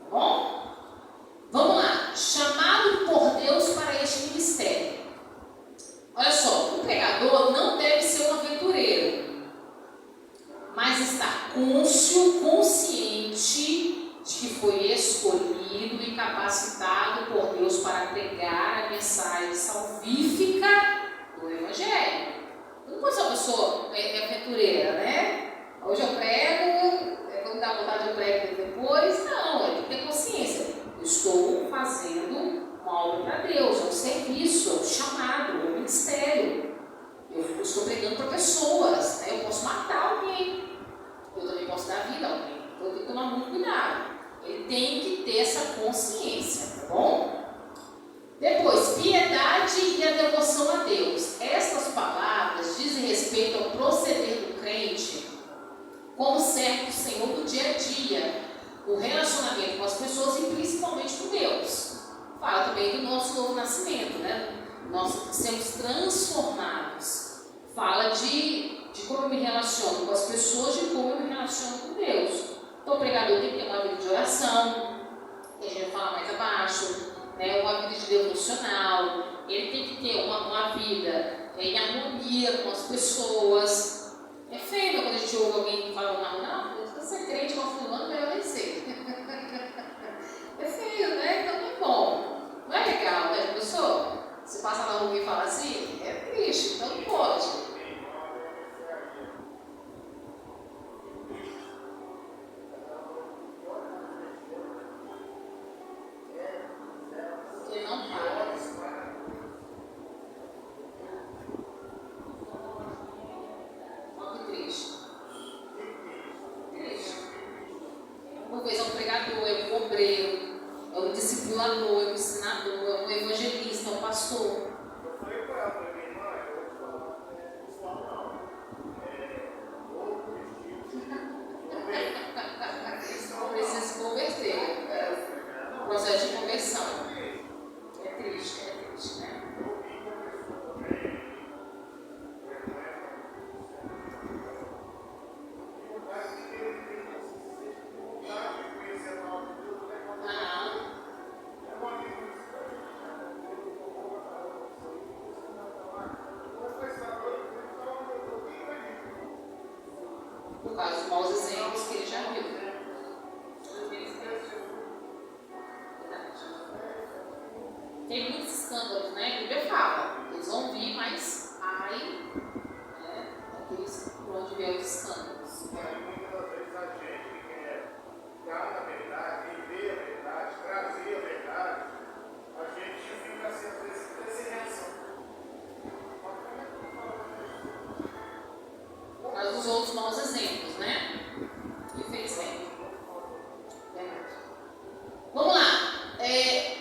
Tá bom? Vamos lá. Chamado por Deus para este ministério. Olha só, o pregador não deve ser um aventureiro, mas estar consciente de que foi escolhido e capacitado por Deus para pregar a mensagem salvífica do Evangelho. Não pode ser uma pessoa aventureira, né? Hoje eu prego, quando dá vontade eu prego depois. Não, tem que ter consciência. Eu estou fazendo uma obra para Deus, é um serviço, é um chamado, é um ministério. Eu estou pregando para pessoas, né? Eu posso matar alguém, eu também posso dar vida a alguém. Então eu tenho que tomar muito cuidado. Ele tem que ter essa consciência, tá bom? Depois, piedade e a devoção a Deus. Estas palavras dizem respeito ao proceder do crente como servo do Senhor no dia a dia, o relacionamento com as pessoas e principalmente com Deus. Fala também do nosso novo nascimento, né? Nós sermos transformados. Fala de como eu me relaciono com as pessoas, de como eu me relaciono com Deus. Então o pregador tem que ter uma vida de oração, que a gente vai falar mais abaixo, né? Uma vida de devocional, ele tem que ter uma vida em harmonia com as pessoas. É feio quando a gente ouve alguém falando na rua, não, se você é crente com fulano, melhor nem ser. É feio, né? Então não é bom. Não é legal, né, pessoa? Se passa na rua e fala assim, é triste, então não pode. Porque não para. Olha que triste. Uma vez é um pregador, é um obreiro, é um discipulador, é um ensinador, é um evangelista, é um pastor. Eu falei para ela, minha irmã, eu vou falar, Precisa se converter. Processo de conversão. É triste, né? Por causa dos maus exemplos que ele já viu. Tem muitos escândalos, né? A Bíblia fala. Eles vão vir, mas ai, né? Aqueles por onde vê os escândalos. muitas das vezes a gente que quer dar a verdade, viver a verdade, trazer a verdade, a gente fica assim, às vezes, sem reação. Por causa dos outros maus exemplos, né? Infelizmente. Verdade. Vamos lá.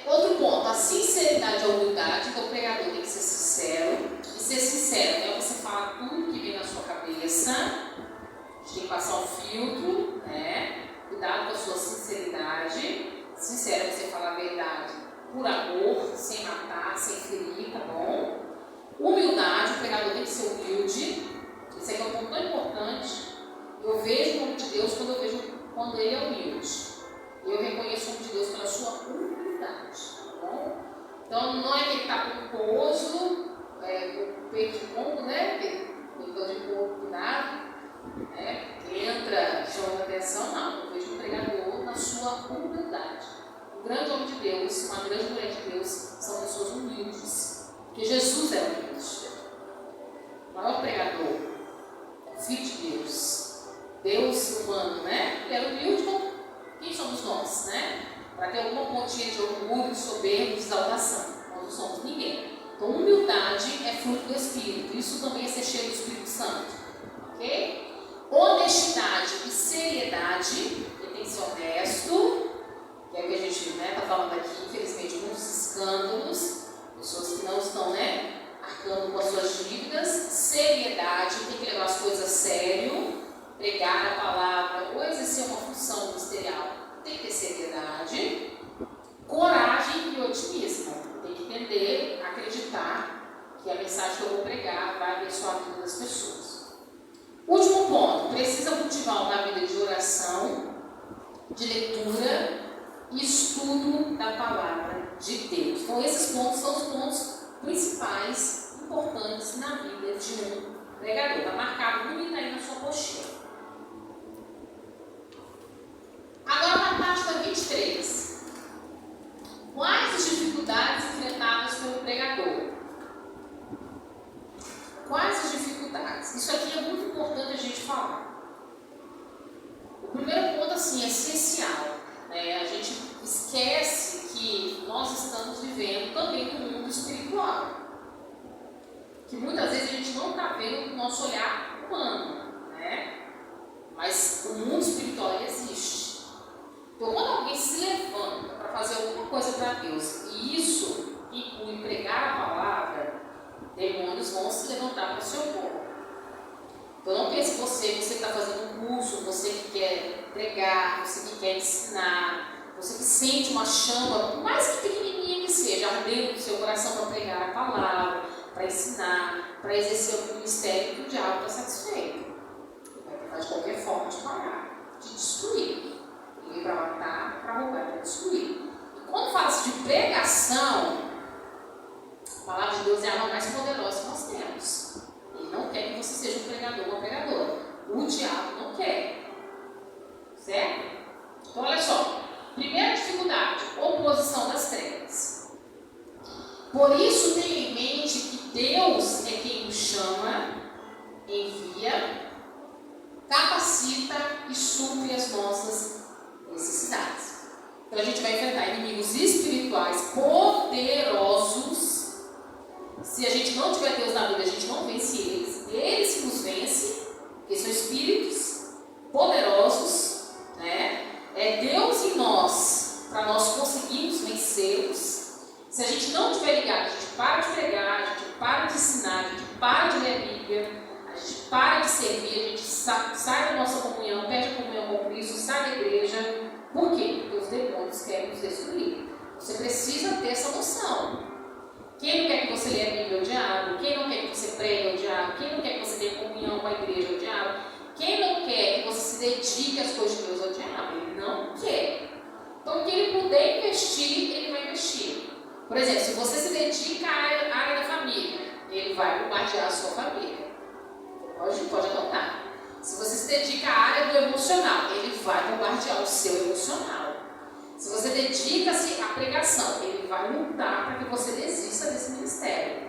Outro ponto, a sinceridade e a humildade. Então o pregador tem que ser sincero. E ser sincero é você falar tudo que vem na sua cabeça. A gente tem que passar um filtro, né? Cuidado com a sua sinceridade. Sincero é você falar a verdade por amor, sem matar, sem ferir, tá bom? Humildade, o pregador tem que ser humilde. Isso aqui é um ponto tão importante. Eu vejo o nome de Deus quando ele é humilde. Eu reconheço o nome de Deus pela sua humildade, tá bom? Então não é que ele está pomposo, com o peito de pombo, né? Com o de pombo cuidado, Entra chamando atenção, não. Eu vejo um pregador na sua humildade. Um grande homem de Deus, uma grande mulher de Deus, são pessoas humildes. Porque Jesus é humilde. O maior pregador, Filho de Deus, Deus humano, né? Ele era humilde, como quem somos nós, né? Para ter alguma pontinha de orgulho, soberba, de exaltação. Nós não somos ninguém. Então, humildade é fruto do Espírito. Isso também é ser cheio do Espírito Santo. Ok? Honestidade e seriedade. Ele tem que ser honesto. Que é o que a gente está falando aqui, infelizmente, muitos escândalos. Pessoas que não estão, arcando com as suas dívidas. Seriedade, tem que levar as coisas a sério. Pregar a palavra ou exercer uma função ministerial. Tem que ter seriedade. Coragem e otimismo. Tem que entender, acreditar que a mensagem que eu vou pregar vai abençoar a vida das pessoas. Último ponto, precisa cultivar uma vida de oração, de leitura e estudo da palavra de Deus. Então esses pontos são os pontos principais, importantes na vida de um pregador. Está marcado bonito aí na sua postura. Agora na página 23. Quais as dificuldades enfrentadas pelo pregador? Quais as dificuldades? Isso aqui é muito importante a gente falar. O primeiro ponto, assim, é essencial. A gente esquece que nós estamos vivendo também no mundo espiritual. Que muitas vezes a gente não está vendo com o nosso olhar humano, Mas o mundo espiritual existe. Então, quando alguém se levanta para fazer alguma coisa para Deus, e isso inclui pregar a palavra, demônios vão se levantar para o seu povo. Então, não pense você que está fazendo um curso, você que quer pregar, você que quer ensinar, você que sente uma chama, por mais que pequenininha que seja, ardendo no seu coração para pregar a palavra, para ensinar, para exercer o ministério que o diabo está satisfeito. Ele vai tentar de qualquer forma te parar, te destruir. Ele vem para matar, para roubar, para destruir. E quando fala-se de pregação, a palavra de Deus é a arma mais poderosa que nós temos. Ele não quer que você seja um pregador ou uma pregadora. O diabo não quer. Certo? Então, olha só. Primeira dificuldade, oposição das trevas. Por isso, tenha em mente que Deus é quem nos chama, envia, capacita e supre as nossas necessidades. Então a gente vai enfrentar inimigos espirituais poderosos. Se a gente não tiver Deus na vida, a gente não vence eles. Eles que nos vencem, porque são espíritos poderosos, É Deus em nós, para nós conseguirmos vencê-los. Se a gente não estiver ligado, a gente para de pregar, a gente para de ensinar, a gente para de ler a Bíblia, a gente para de servir, a gente sai da nossa comunhão, perde a comunhão com Cristo, sai da igreja. Por quê? Porque os demônios querem nos destruir. Você precisa ter essa noção. Quem não quer que você leia a Bíblia é o diabo. Quem não quer que você pregue é o diabo. Quem não quer que você tenha comunhão com a igreja é o diabo. Quem não quer que você se dedique às coisas de Deus é o diabo. Ele não quer. Então, o que ele puder investir, ele vai investir. Por exemplo, se você se dedica à área da família, ele vai bombardear a sua família. Pode anotar. Se você se dedica à área do emocional, ele vai bombardear o seu emocional. Se você dedica-se à pregação, ele vai lutar para que você desista desse ministério.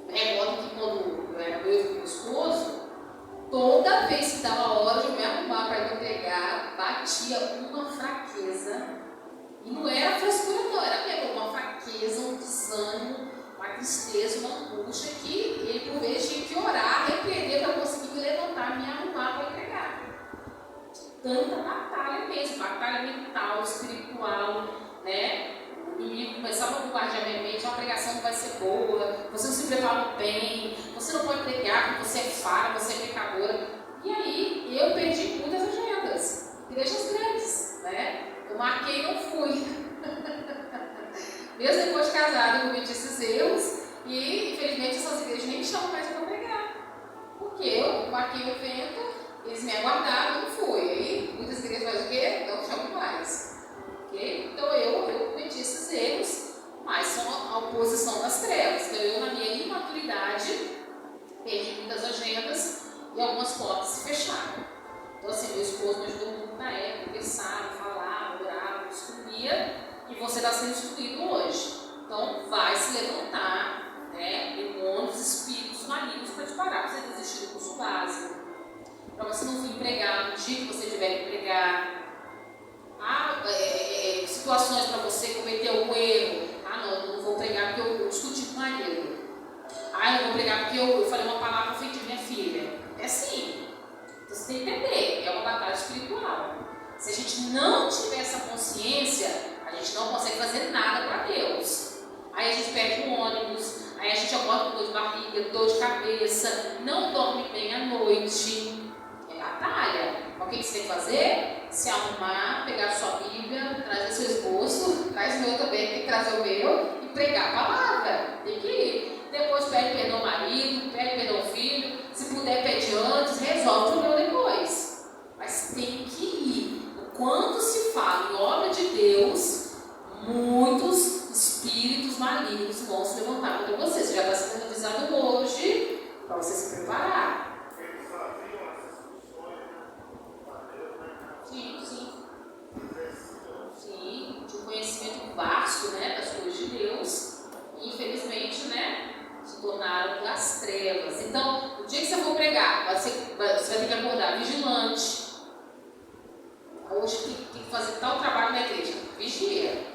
Eu recordo que quando eu era noivo com meu esposo, toda vez que dava a hora de eu me arrumar para ir pregar, batia uma fraqueza. E não era frescura não, era mesmo uma fraqueza, um desânimo, uma tristeza, uma angústia que ele por vezes tinha que orar, repreender para conseguir me levantar, me arrumar para pregar. Tanta batalha mesmo, batalha mental, espiritual, O inimigo começava a bombardear minha mente, a pregação não vai ser boa, você não se prepara bem, você não pode pregar porque você é falha, você é pecadora. E aí eu perdi muitas agendas, igrejas grandes, Eu marquei e não fui. Mesmo depois de casada, eu cometi esses erros e infelizmente essas igrejas nem me chamam mais para pregar. Porque eu marquei o evento, eles me aguardaram, eu não fui. Aí muitas igrejas fazem o quê? Não chamam mais. Okay? Então eu cometi esses erros, mas são a oposição das trevas. Então eu, na minha imaturidade, perdi muitas agendas e algumas portas se fecharam. Então, assim, meu esposo me ajudou muito na época, conversava, falava, orava, instruía, e você está sendo instruído hoje. Então, vai se levantar, né, demônios, espíritos malignos para te parar, para você desistir do curso básico, para você não vir pregar no dia que você tiver que pregar. Situações para você cometer algum erro. Eu não vou pregar porque eu discuti com o marido. Eu não vou pregar porque eu falei uma palavra ofendiva minha filha. É assim. Então, você tem que entender, é uma batalha espiritual. Se a gente não tiver essa consciência, a gente não consegue fazer nada para Deus. Aí a gente perde o ônibus, aí a gente acorda com dor de barriga, dor de cabeça, não dorme bem à noite. É batalha. O que você tem que fazer? Se arrumar, pegar sua Bíblia, trazer seu esboço, traz o meu também, tem que trazer o meu e pregar a palavra. Tem que ir. Depois pede perdão ao marido, pede perdão ao filho, se puder pede antes, resolve o problema depois. Mas tem que ir. Quando se fala em obra de Deus, muitos espíritos malignos vão se levantar contra você. Você já está sendo avisado hoje para você se preparar. Eles faziam essas funções, né? Deus, né? Sim. Sim, de um conhecimento vasto, né, das coisas de Deus. E infelizmente, né, se tornaram das trevas. Então, o dia que você for pregar, você vai ter que acordar vigilante. Hoje tem que fazer tal trabalho na igreja. Vigia.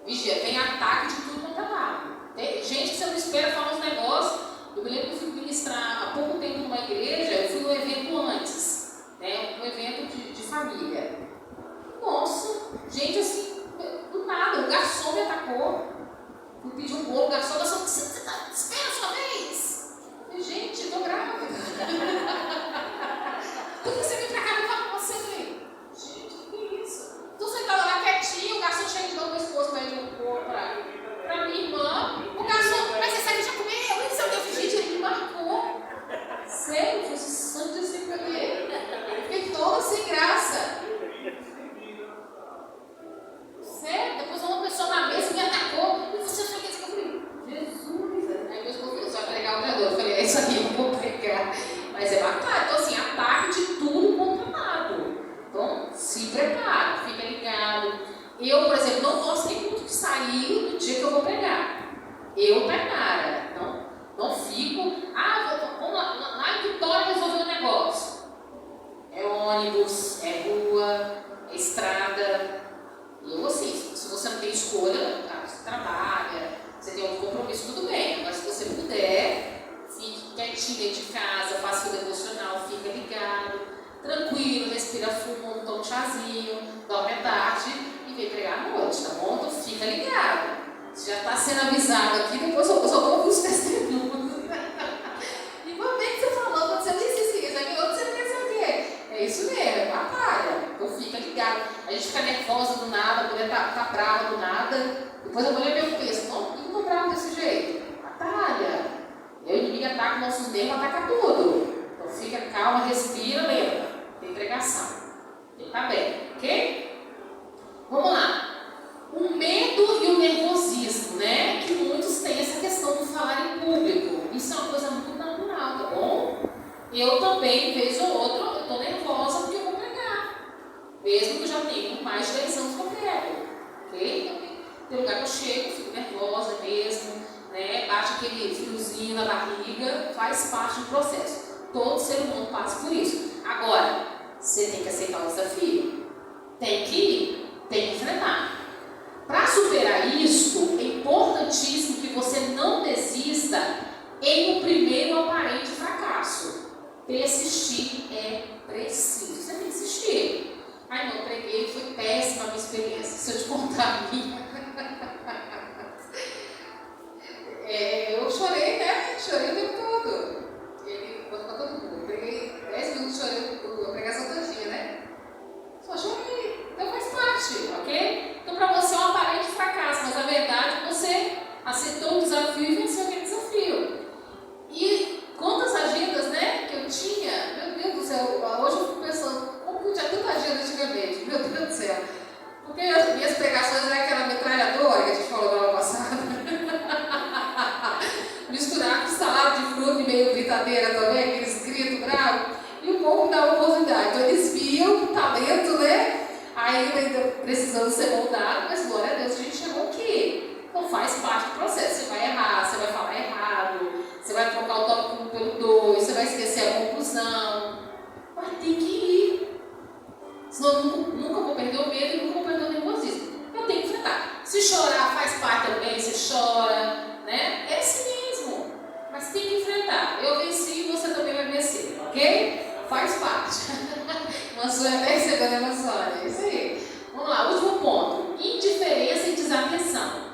Tem ataque de tudo quanto é lado. Tem gente que você não espera falar uns negócios. Eu me lembro que eu fui ministrar há pouco tempo numa igreja, eu fui num evento antes, né, um evento de família. Nossa, gente assim, do nada, o garçom me atacou. Fui pedir um bolo, o garçom, você tá, espera a sua vez. Eu falei, gente, eu tô grávida. Por que você vem pra cá e fala com você? Gente, que é isso? Tô sentada lá quietinho, o garçom chega de novo, meu esposo pede um bolo pra minha irmã. O garçom, mas esse aqui já comeu? Isso eu devo, gente, ele me marcou. Sério, foi santo de se comer. Fiquei toda sem graça. Sério, depois uma pessoa na mesa me atacou. E você achou que isso? Eu falei, Jesus. Aí meu esposo falou, você vai pregar o pregador. Eu falei, é isso aqui, eu vou pregar. Mas é batalha. Então, assim, ataque de tudo quanto é lado. Então, se prepara, fica ligado. Eu, por exemplo, não gostei muito de sair no dia que eu vou pregar. Eu, Tainara, não fico. Vamos lá em Vitória resolver um negócio. É ônibus, é rua, é estrada. Eu, assim, se você não tem escolha, você trabalha, você tem outro compromisso, tudo bem. Mas se você puder, fique quietinha de casa, faça o devocional, fica ligado, tranquilo, respira fundo, toma um chazinho, dorme à tarde e vem pregar à noite, tá bom? Então fica ligado. Você já está sendo avisado aqui, depois eu só vou ouvir os testemunhos. E vou ver que você falou, quando você nem se seguir, já viu outro, você não quer saber. É isso mesmo, é batalha. Então fica ligado. A gente fica nervosa do nada, a mulher tá brava do nada. Depois a mulher me pensa, não tô brava desse jeito. Batalha. E o inimigo ataca nossos nervos, ataca tudo. Então fica calma, respira, lembra. Tem pregação. Tem que estar bem, ok? Vamos lá. O medo e o nervosismo, né? Que muitos têm essa questão de falar em público. Isso é uma coisa muito natural, tá bom? Eu também, vez ou outra, eu tô nervosa porque eu vou pregar. Mesmo que eu já tenha mais de 10 anos que eu prego. Ok? Tem lugar que eu chego, fico nervosa mesmo, né? Bate aquele friozinho na barriga, faz parte do processo. Todo ser humano passa por isso. Agora, você tem que aceitar o desafio. Tem que ir, tem que enfrentar. Para superar isso, é importantíssimo que você não desista em um primeiro aparente fracasso. Persistir é preciso. Você tem que insistir. Não, eu preguei, foi péssima a minha experiência. Se eu te contar a minha. Eu chorei, né? Chorei o tempo todo. Ele conta para todo mundo. Eu preguei 10 minutos chorando a pregação todinha, né? Só chorei. Então faz parte, ok? Então para você é um aparente fracasso, mas na verdade você aceitou o desafio e venceu aquele desafio. E quantas agendas, né, que eu tinha, meu Deus do céu, hoje eu fico pensando, como que eu tinha tanta agenda antigamente, meu Deus do céu. Porque as minhas pregações eram aquela metralhadora que a gente falou no ano passado. Misturar com salada de fruta e meio britadeira também, aquele escrito bravo. precisando ser moldado, mas glória a Deus a gente chegou aqui. Então faz parte do processo. Você vai errar, você vai falar errado, você vai trocar o tópico 1 pelo 2, você vai esquecer a conclusão. Mas tem que ir. Senão eu nunca vou perder o medo e nunca vou perder o nervosismo. Eu tenho que enfrentar. Se chorar faz parte também, você chora, né? É assim mesmo. Mas tem que enfrentar. Eu venci e você também vai vencer, ok? Faz parte. Mansura até recebendo a Mansura. É isso aí. Vamos lá, último ponto. Indiferença e desatenção.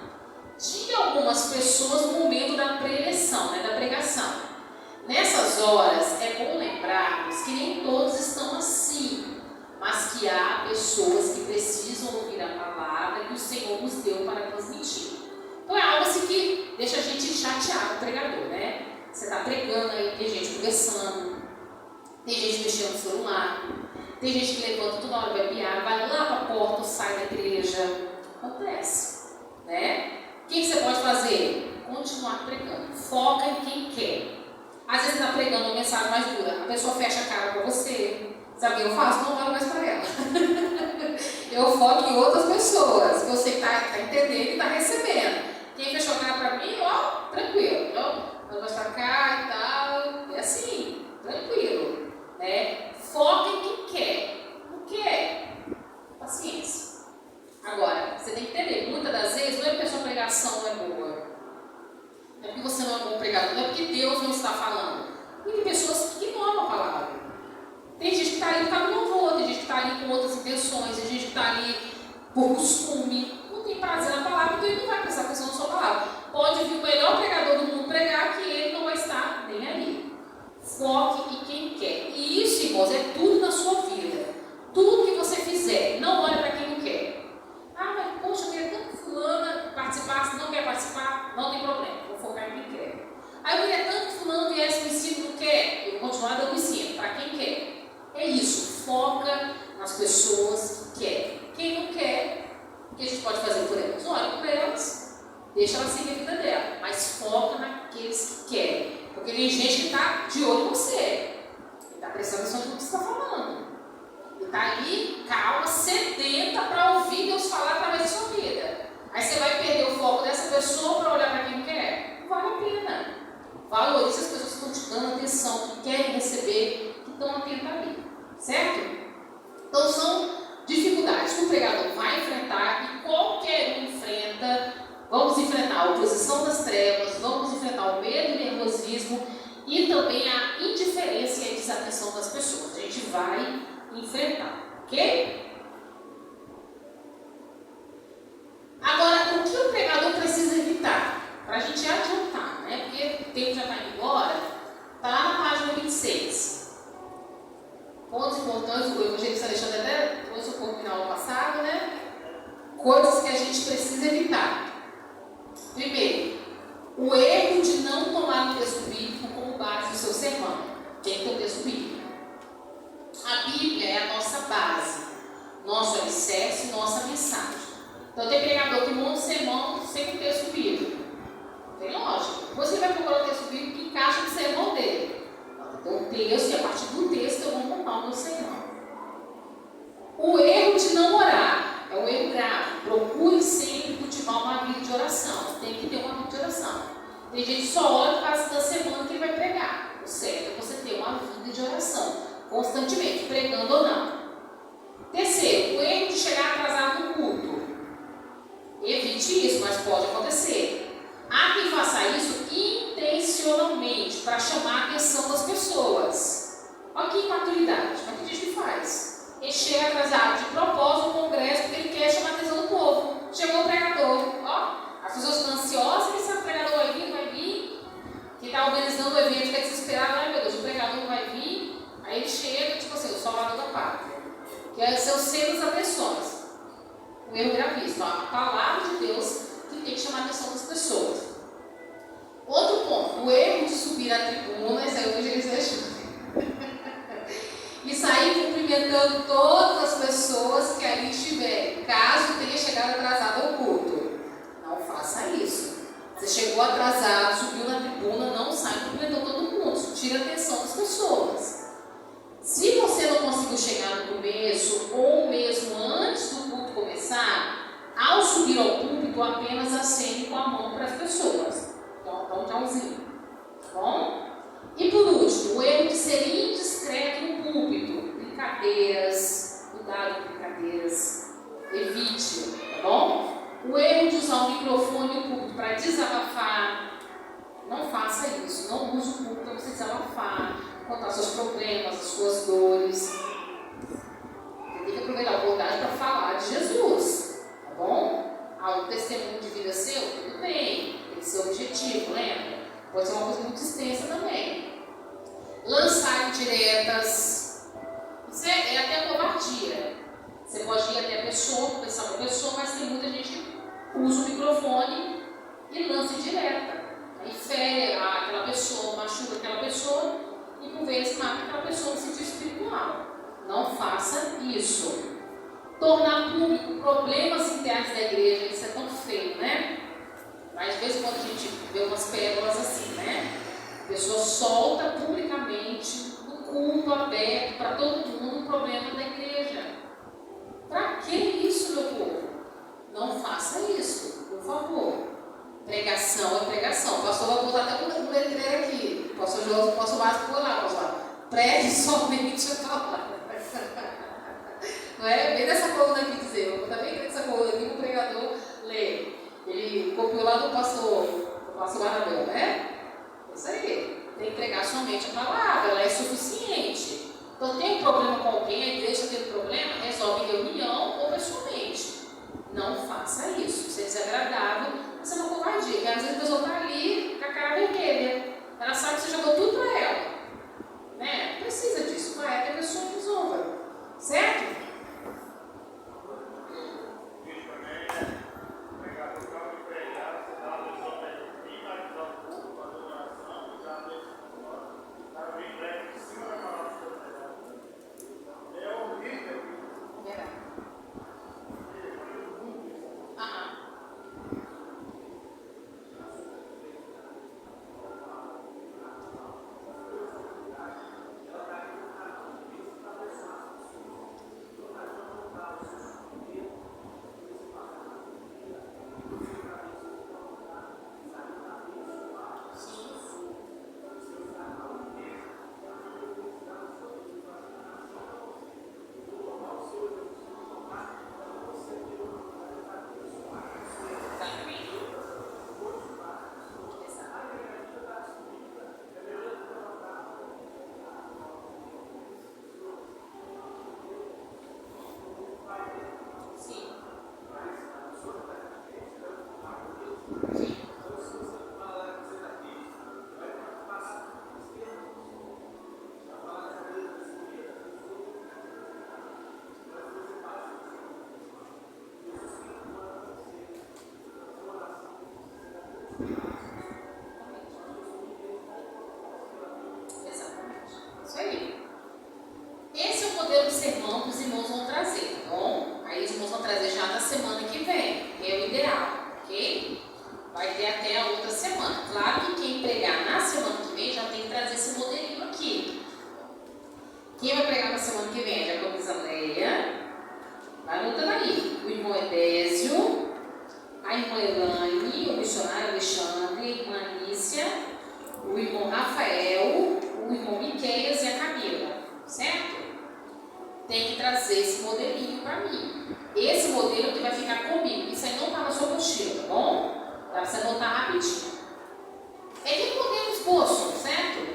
De algumas pessoas no momento da preleção, né, da pregação. Nessas horas, é bom lembrarmos que nem todos estão assim, mas que há pessoas que precisam ouvir a palavra que o Senhor nos deu para transmitir. Então é algo assim que deixa a gente chateado, o pregador, né? Você está pregando aí, tem gente conversando, tem gente mexendo no celular, tem gente que levanta toda hora, vai piar, vai lá para a porta, sai da igreja. Acontece, né? O que você pode fazer? Continuar pregando. Foca em quem quer. Às vezes você está pregando uma mensagem mais dura, a pessoa fecha a cara para você. Sabe o que eu faço? Não olho mais para ela. Eu foco em outras pessoas, que eu sei que está entendendo e está recebendo. Quem fechou a cara para mim, ó, tranquilo. Olho mais para cá e tal. É assim, tranquilo. Né? Foca em quem quer. Não quer? Paciência. Agora, você tem que entender, muitas das vezes não é porque a sua pregação não é boa. Não é porque você não é bom pregador, não é porque Deus não está falando. Tem pessoas que ignoram a palavra. Tem gente que está ali por causa do louvor, tem gente que está ali com outras intenções, tem gente que está ali por costume, não tem prazer na palavra, então ele não vai prestar atenção na sua palavra. Pode vir o melhor pregador do mundo pregar que ele não vai estar nem ali. Foque em quem quer. E isso, irmãos, é tudo na sua vida. Tudo que você fizer, não olhe para quem não quer. Ah, mas poxa, eu queria tanto que fulana participasse, não quer participar, não tem problema, vou focar em quem quer. Aí eu queria tanto que fulano viesse no ensino, não quer, eu vou continuar dando ensino, para quem quer. É isso, foca nas pessoas que querem. Quem não quer, o que a gente pode fazer por elas? Olha por elas, deixa elas seguir a vida dela, mas foca naqueles que querem. Porque tem gente que está de olho em você, ele está prestando atenção no que você está falando. Está ali, calma, sedenta para ouvir Deus falar através da sua vida. Aí você vai perder o foco dessa pessoa para olhar para quem quer? Não vale a pena. Valorize as pessoas que estão te dando atenção, que querem receber, que estão atentas ali. Certo? Então são dificuldades que o pregador vai enfrentar e qualquer um enfrenta. Vamos enfrentar a oposição das trevas, vamos enfrentar o medo e o nervosismo e também a indiferença e a desatenção das pessoas. A gente vai enfrentar, ok? Agora, o que o pregador precisa evitar? Para a gente adiantar, né? Porque o tempo já está indo embora. Está lá na página 26. Pontos importantes, o evangelista Alexandre até trouxe o pouco no ano passado, né? Coisas que a gente precisa evitar. Primeiro, o erro de não tomar o texto bíblico como base do seu sermão. Tem que ter o texto bíblico. A Bíblia é a nossa base, nosso alicerce, nossa mensagem. Então tem pregador que monta um sermão sem o texto bíblico. Tem lógica. Depois você vai procurar o texto bíblico que encaixa no sermão dele. Então um texto, e a partir do texto eu vou montar o meu sermão. O erro de não orar é um erro grave. Procure sempre cultivar uma vida de oração. Tem que ter uma vida de oração. Tem gente que só ora por causa da semana que ele vai pregar. O certo é você ter uma vida de oração. Constantemente, pregando ou não. Terceiro, o erro de chegar atrasado no culto. Evite isso, mas pode acontecer. Há quem faça isso intencionalmente, para chamar a atenção das pessoas. Olha que imaturidade, mas tem gente que faz. Ele chega atrasado de propósito no congresso, porque ele quer chamar a atenção do povo. Chegou o pregador, ó, as pessoas estão ansiosas, que esse pregador vai vir, não vai vir. Quem está organizando o evento quer desesperado, ai meu Deus, o pregador não vai vir. Aí ele chega, tipo assim, o salvador da pátria, que é ser o centro das atenções. Um erro gravíssimo. A palavra de Deus que tem que chamar a atenção das pessoas. Outro ponto, o erro de subir à tribuna, esse aí eu vejo eles deixando. E sair cumprimentando todas as pessoas que ali estiverem, caso tenha chegado atrasado ao culto. Não faça isso. Você chegou atrasado, subiu na tribuna, não sai cumprimentando todo mundo. Isso tira a atenção das pessoas. Se você não conseguiu chegar no começo, ou mesmo antes do culto começar, pode ir. Você pode ir até a pessoa, conversar com a pessoa, mas tem muita gente que usa o microfone e lança indireta. Aí fere aquela pessoa, machuca aquela pessoa e por vezes mata aquela pessoa no sentido espiritual. Não faça isso. Tornar público problemas internos da igreja, isso é tão feio, né? Mas de vez em quando a gente vê umas pérolas assim, né? A pessoa solta publicamente, no culto aberto, para todo mundo, o problema da igreja. Para que isso, meu povo? Não faça isso, por favor. Pregação é pregação. O pastor vai botar até um letreiro aqui. O pastor João, o pastor Márcio por lá, pastor. Pregue somente a palavra. Não é? Bem dessa coluna aqui dizer. Eu vou botar bem dessa coluna aqui, o pregador lê. Ele copiou lá do pastor Arabel, né? Isso aí. Tem que pregar somente a palavra, ela é suficiente. Então, tem um problema com alguém, a igreja está tendo problema, resolve em reunião ou pessoalmente. Não faça isso. Isso é desagradável, isso é uma covardia. Porque às vezes a pessoa está ali com a cara vermelha. Ela sabe que você jogou tudo para ela. Né? Não precisa disso. Vai que a pessoa resolva. Certo? Exatamente. Isso aí. Esse é o modelo de sermão que os irmãos vão trazer, tá bom? Aí os irmãos vão trazer já na semana que vem, que é o ideal, ok? Vai ter até a outra semana. Claro que quem pregar na semana que vem já tem que trazer esse modelinho aqui. Quem vai pregar na semana que vem? Já como Isaleia. Vai anotando aí. O irmão Edésio, a irmã Elaine, o missionário Alexandre, a irmã Anícia, o irmão Rafael, o irmão Miqueias e a Camila. Certo? Tem que trazer esse modelinho para mim. Esse modelo que vai ficar comigo. Isso aí não está na sua mochila, tá bom? Dá para você anotar rapidinho. É que modelo esboço, certo?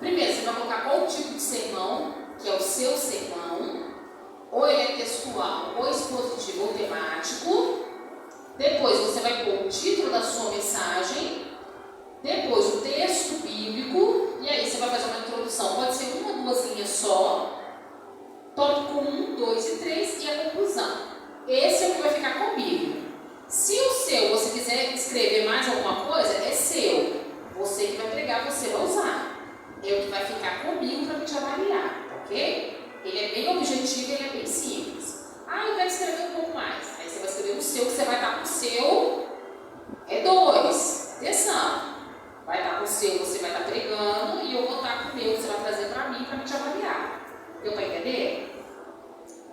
Primeiro, você vai colocar qual tipo de sermão, que é o seu sermão. Ou ele é textual, ou expositivo, ou temático. Depois você vai pôr o título da sua mensagem. Depois o texto bíblico. E aí você vai fazer uma introdução. Pode ser uma ou duas linhas só. Tópico 1, 2 e 3 e a conclusão. Esse é o que vai ficar comigo. Se o seu, você quiser escrever mais alguma coisa, é seu. Você que vai pregar, você vai usar. É o que vai ficar comigo para me te avaliar, ok? Ele é bem objetivo, ele é bem simples. Ah, eu quero escrever um pouco mais. Aí você vai escrever o seu, que você vai estar com o seu. É 2. Atenção. Vai estar com o seu, você vai estar pregando, e eu vou estar com o meu, que você vai trazer para mim, para me te avaliar. Deu para entender?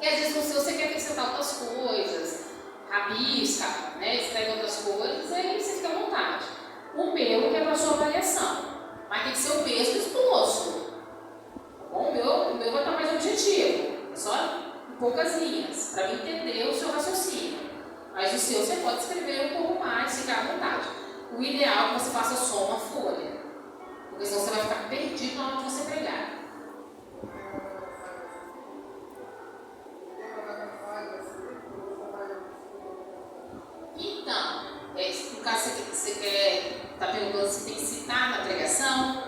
E às vezes no seu você quer acrescentar outras coisas, rabisca, né? Escreve outras coisas, aí você fica à vontade. O meu que é para sua avaliação, mas tem que ser o mesmo exposto. Tá bom? O meu vai estar mais objetivo, só em poucas linhas, para mim entender o seu raciocínio. Mas o seu você pode escrever um pouco mais, ficar à vontade. O ideal é que você faça só uma folha, porque senão você vai ficar perdido na hora que você pregar. Então, no caso você quer, está perguntando se tem que citar na pregação?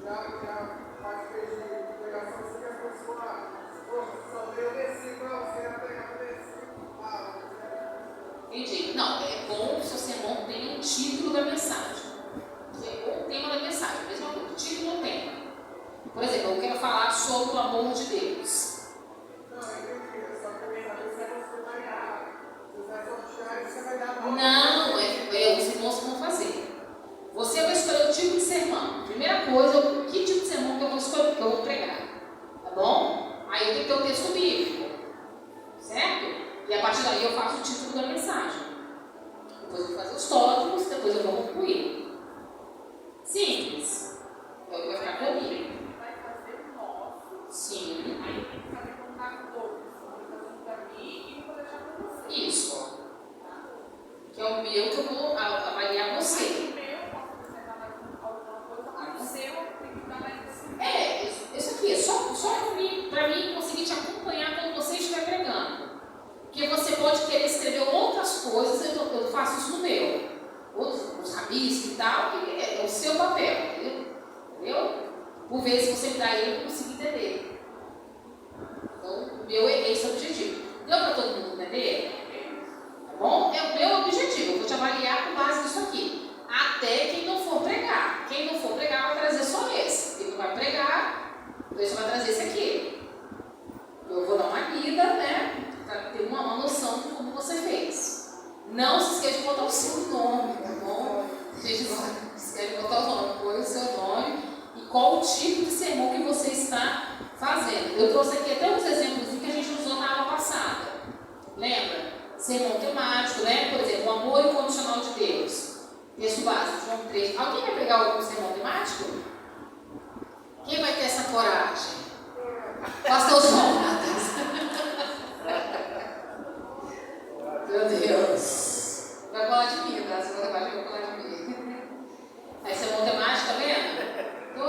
Já participei de pregação assim que a pessoa eu quero falar sobre o amor de Deus. Não, eu entendi. Só que também você vai construir errado. Você vai sortear e você vai dar a volta. Não, é os irmãos que vão fazer. Você vai escolher o tipo de sermão. Primeira coisa, que tipo de sermão que eu vou escolher, que eu vou pregar. Tá bom? Aí eu tenho que ter o texto bíblico. Certo? E a partir daí eu faço o título da mensagem. Depois eu vou fazer os tópicos, depois eu vou concluir. Simples. É o que vai ficar comigo. Vai fazer o nosso. Sim. Aí tem que fazer contato com outros. Vou fazer um para mim e vou deixar para você. Isso. Que é o meu que eu vou avaliar você. Aí o meu, posso apresentar mais alguma coisa, mas o seu tem que dar mais desse. Isso aqui é só para mim conseguir te acompanhar quando você estiver pregando. Porque você pode querer escrever outras coisas, eu faço isso no meu. Os rabiscos e tal, é o seu papel, entendeu? Por vezes você me dá ele, eu consigo entender. Então, o meu é esse o objetivo. Deu para todo mundo entender? Tá bom? É o meu objetivo. Eu vou te avaliar com base nisso aqui. Até quem não for pregar. Quem não for pregar vai trazer só esse. Quem não vai pregar, você vai trazer esse aqui. Eu vou dar uma lida, né? Para ter uma noção de como você fez. Não se esqueça de botar o seu nome, tá bom? Gente, não se esqueça de botar o nome. Põe o seu nome e qual o tipo de sermão que você está fazendo. Eu trouxe aqui até uns exemplos que a gente usou na aula passada. Lembra? Sermão temático, né? Por exemplo, o amor incondicional de Deus. Texto básico, João 3. Alguém vai pegar algum sermão temático? Quem vai ter essa coragem? Pastor João. Meu Deus. Vai falar de mim, tá? Segunda parte vai falar de mim. Aí sermão temático, tá vendo? Então,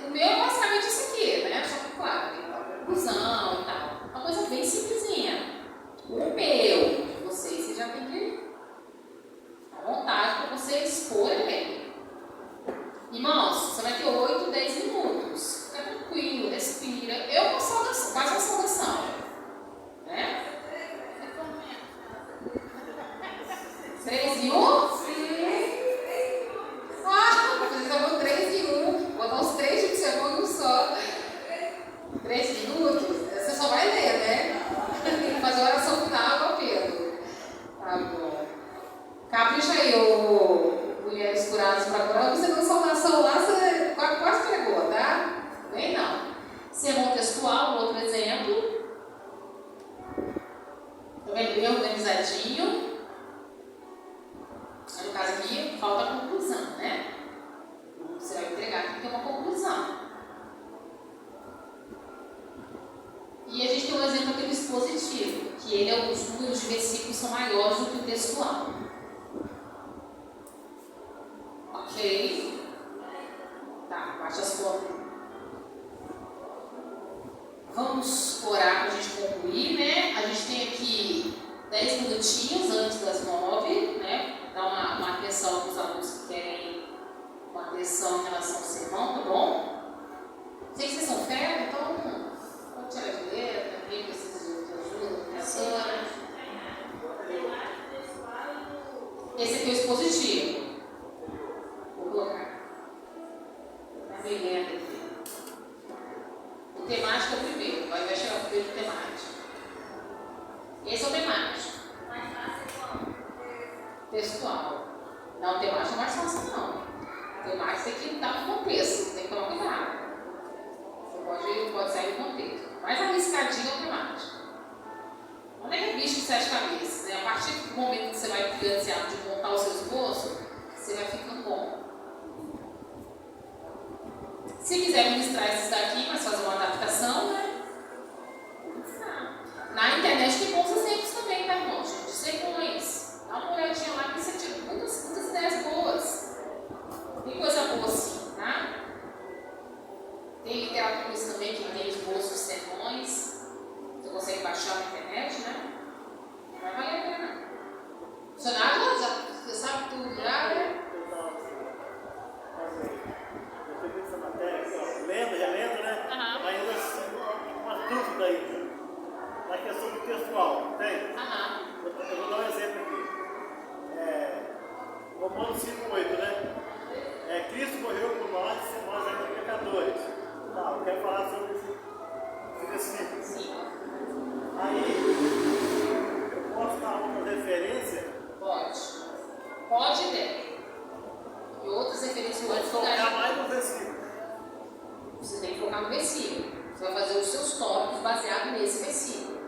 o meu é basicamente isso aqui, né? Só que, claro, tem uma conclusão e tal. Uma coisa bem simplesinha. O meu, de vocês, você já tem que à vontade para você expor ele. Irmãos, você vai ter 8, 10 minutos. Fica tranquilo, respira. Eu vou saudação, faz uma saudação. Né? 3 em 1? Vocês vão 3 em 1. Vou botar os 3 tipos de sermão em um só. 3 minutos? Você só vai ler, né? Tem que fazer a oração final igual Pedro. Tá bom. Capricha aí, mulheres curadas para agora. Você deu saudação lá, você quase pregou, tá? Nem não. Sermão textual, outro exemplo. Tá vendo? Bem organizadinho. No caso aqui, falta a conclusão, né? Você vai entregar, tem que ter uma conclusão. E a gente tem um exemplo aqui do expositivo, que ele os números de versículos são maiores do que o textual. Ok? Tá, baixa as fotos. Vamos orar para a gente concluir, né? A gente tem aqui 10 minutinhos antes das 9, né? Dá uma atenção para os alunos que querem uma atenção em relação ao sermão, tá bom? Sei que vocês são fera, então vamos tirar de letra, quem precisa de ajuda, professora. Esse aqui é o expositivo. Vou colocar. Tá bem lento aqui. O temático é o primeiro, vai chegar o primeiro temático. Esse é o temático. Mais fácil qual? Textual. Não, o temático não é mais fácil, não. O temático tem que dar um contexto, tem que tomar cuidado. Você pode sair do contexto. Mais arriscadinho é o temático. Onde é que é bicho de 7 cabeças? Né? A partir do momento que você vai criando esse hábito de montar o seu esboço, você vai ficando bom. Se quiser ministrar esses daqui, mas fazer uma adaptação, né? Na internet tem bons exemplos também, tá, irmão? Gente, sermões. Dá uma olhadinha lá que você tira muitas ideias boas. Tem coisa boa assim, tá? Tem literaturas também que tem esboços de sermões. Você consegue baixar na internet, né? Vai valer a pena. Funcionário, você sabe tudo já, né? Lembra, já lembra, né? Aham. Vai versículos. Sim. Aí, eu posso dar uma referência, Pode. Pode e deve. E outras referências em mas outros focar lugares. mais no versículo. Você tem que focar no versículo. Você vai fazer os seus tópicos baseados nesse versículo.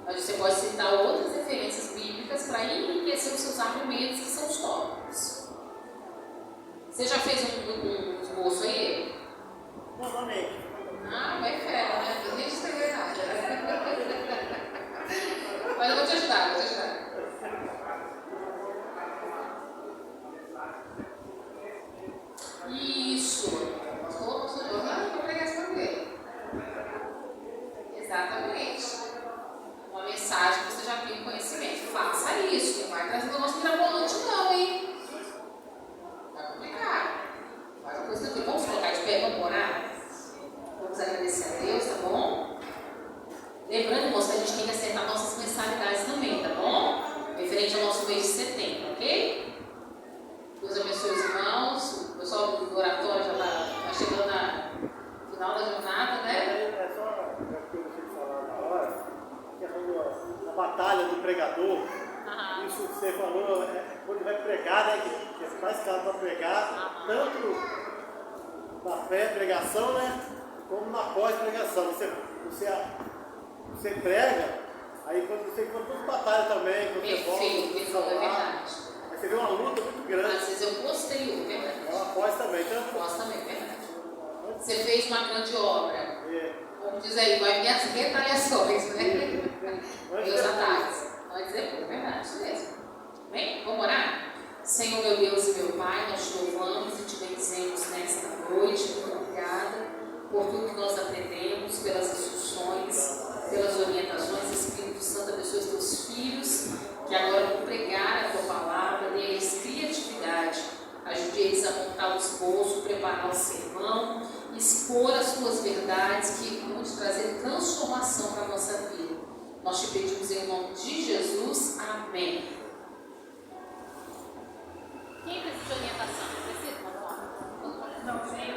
Mas você pode citar outras referências bíblicas para enriquecer os seus argumentos, que são os tópicos. Você já fez um esboço aí? Novamente. Ah, vai fera, né? Nem escrever nada. Mas eu vou te ajudar, vou te ajudar. Isso. Pastor Giovanni, vou pregar isso também. Exatamente. Uma mensagem que você já tem conhecimento. Faça isso. Não vai trazer o negócio mirabolante, não, hein? Vai complicar. Faz uma coisa que vamos colocar de pé, vamos orar? Vamos agradecer a Deus, tá bom? Lembrando, irmãos, que a gente tem que acertar nossas mensalidades também, tá bom? Referente ao nosso mês de setembro, ok? Deus abençoe os irmãos. O pessoal do oratório já está chegando no final da jornada, né? É só uma coisa que eu falar na hora, que é a batalha do pregador. Isso que você falou, quando vai pregar, né? Que você faz cara para pregar, tanto na pré-pregação, né? Como na pós-pregação. Você prega, aí quando você encontra as batalhas também, quando você volta, Perfeito, é verdade. aí você vê uma luta muito grande. Às vezes eu posterior, verdade. É uma pós também, tanto. Pós também, verdade. Você fez uma grande obra. É. Como diz aí, vai vir as retaliações, né? E os ataques. Antes e depois, verdade, isso mesmo. Bem, vamos orar? Senhor, meu Deus e meu Pai, nós te louvamos e te bendizemos nesta noite. Muito obrigada por tudo que nós aprendemos, pelas instruções, pelas orientações. Espírito Santo, abençoe os teus filhos que agora vão pregar a tua palavra, dê a eles criatividade, ajude eles a montar o esboço, preparar o sermão, expor as tuas verdades que vão te trazer transformação para a nossa vida. Nós te pedimos em nome de Jesus. Amém. Quem precisa de orientação? Precisa? Vamos lá. Não, sim.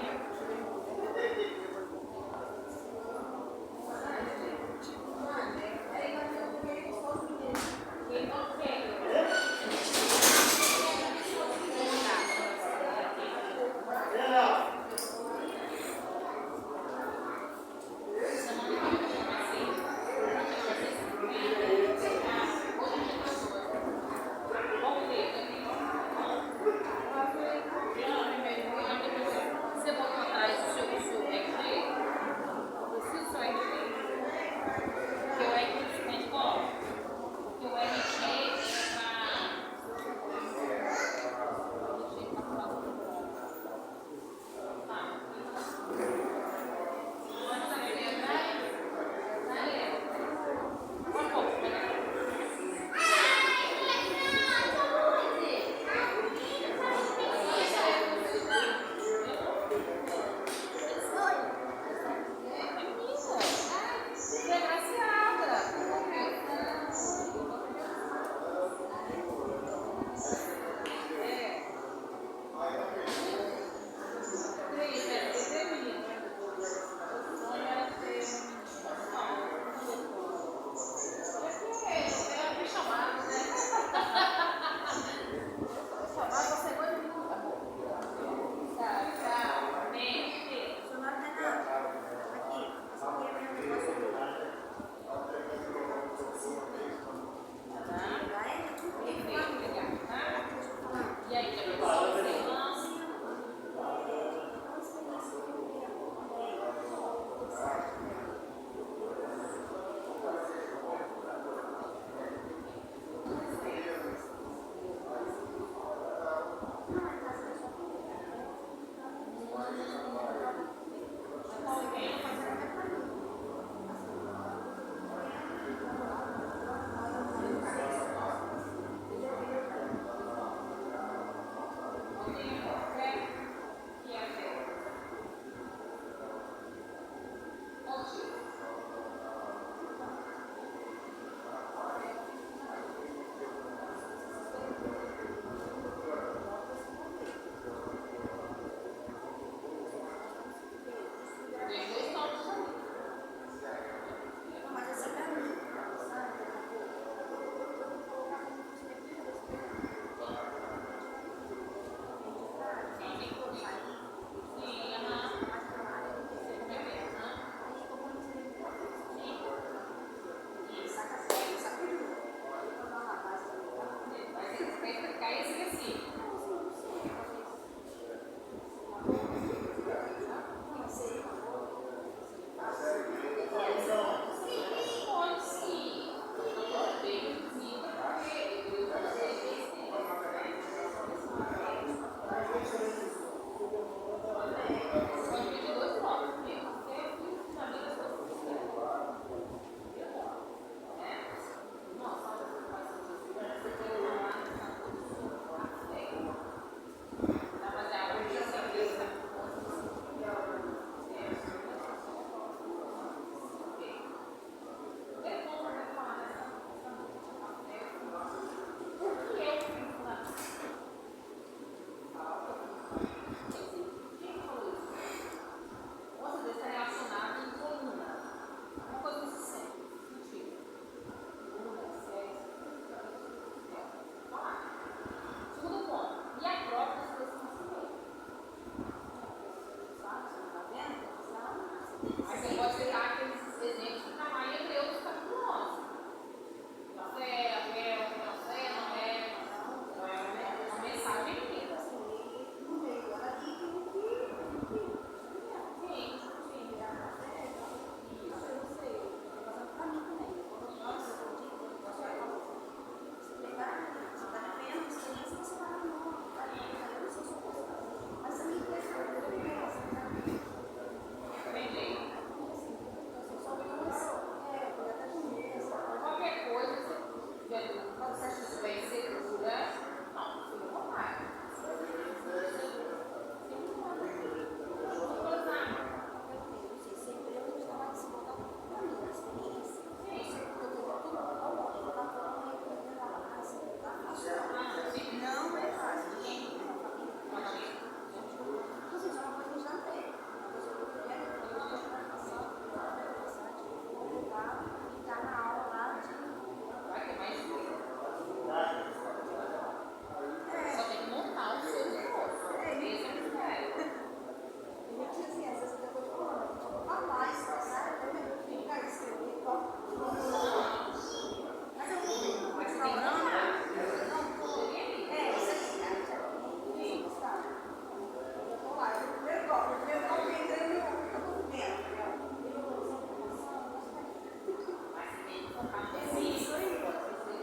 colocar no registro.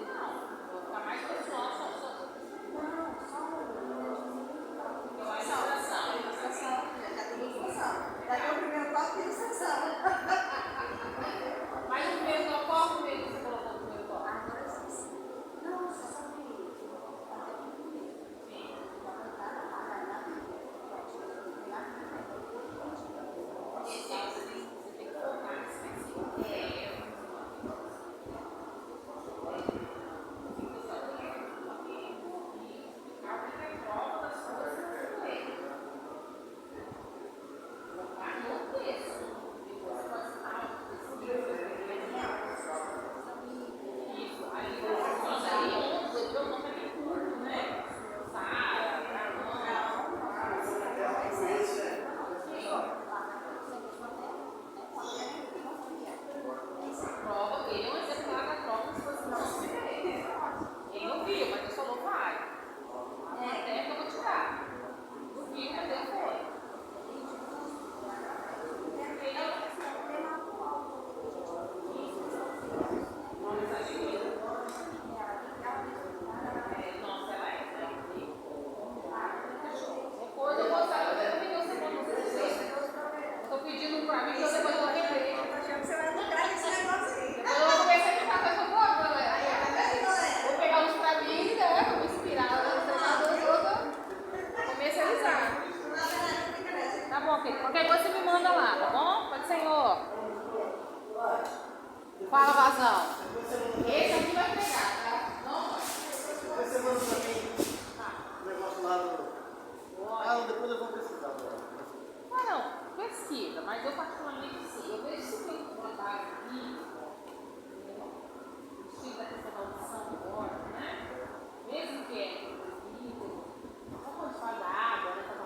Não, vou ficar mais pessoal, só. Eu acho ilustração. Daqui o primeiro passo tem ilustração. Mas o primeiro toque, qual o primeiro que você colocou no primeiro toque? Agora eu esqueci. Não, só que qualquer coisa você me manda lá, tá bom? Pode, Senhor. Fala, Vazão. Esse aqui vai pegar, tá? Não vai. Depois você manda pra mim o negócio lá no... Ah, depois eu vou pesquisar. Ah, não. Pesquisa, mas eu particularmente sim. Eu vejo se tem um trabalho aqui, o estilo da questão da audição agora, né? Mesmo que é nível, só quando fala da água, né? Tá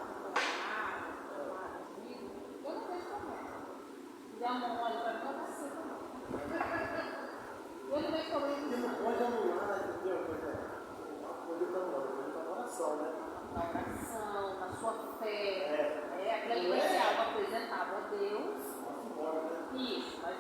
eu não vejo problema. Se der uma mole pra mim, eu vou ser também. Eu não vejo problema. Porque não pode anular, entendeu? Pode estar na oração, né? Na oração, na sua fé. Aquilo ali vai ser algo apresentável a Deus. Isso, mas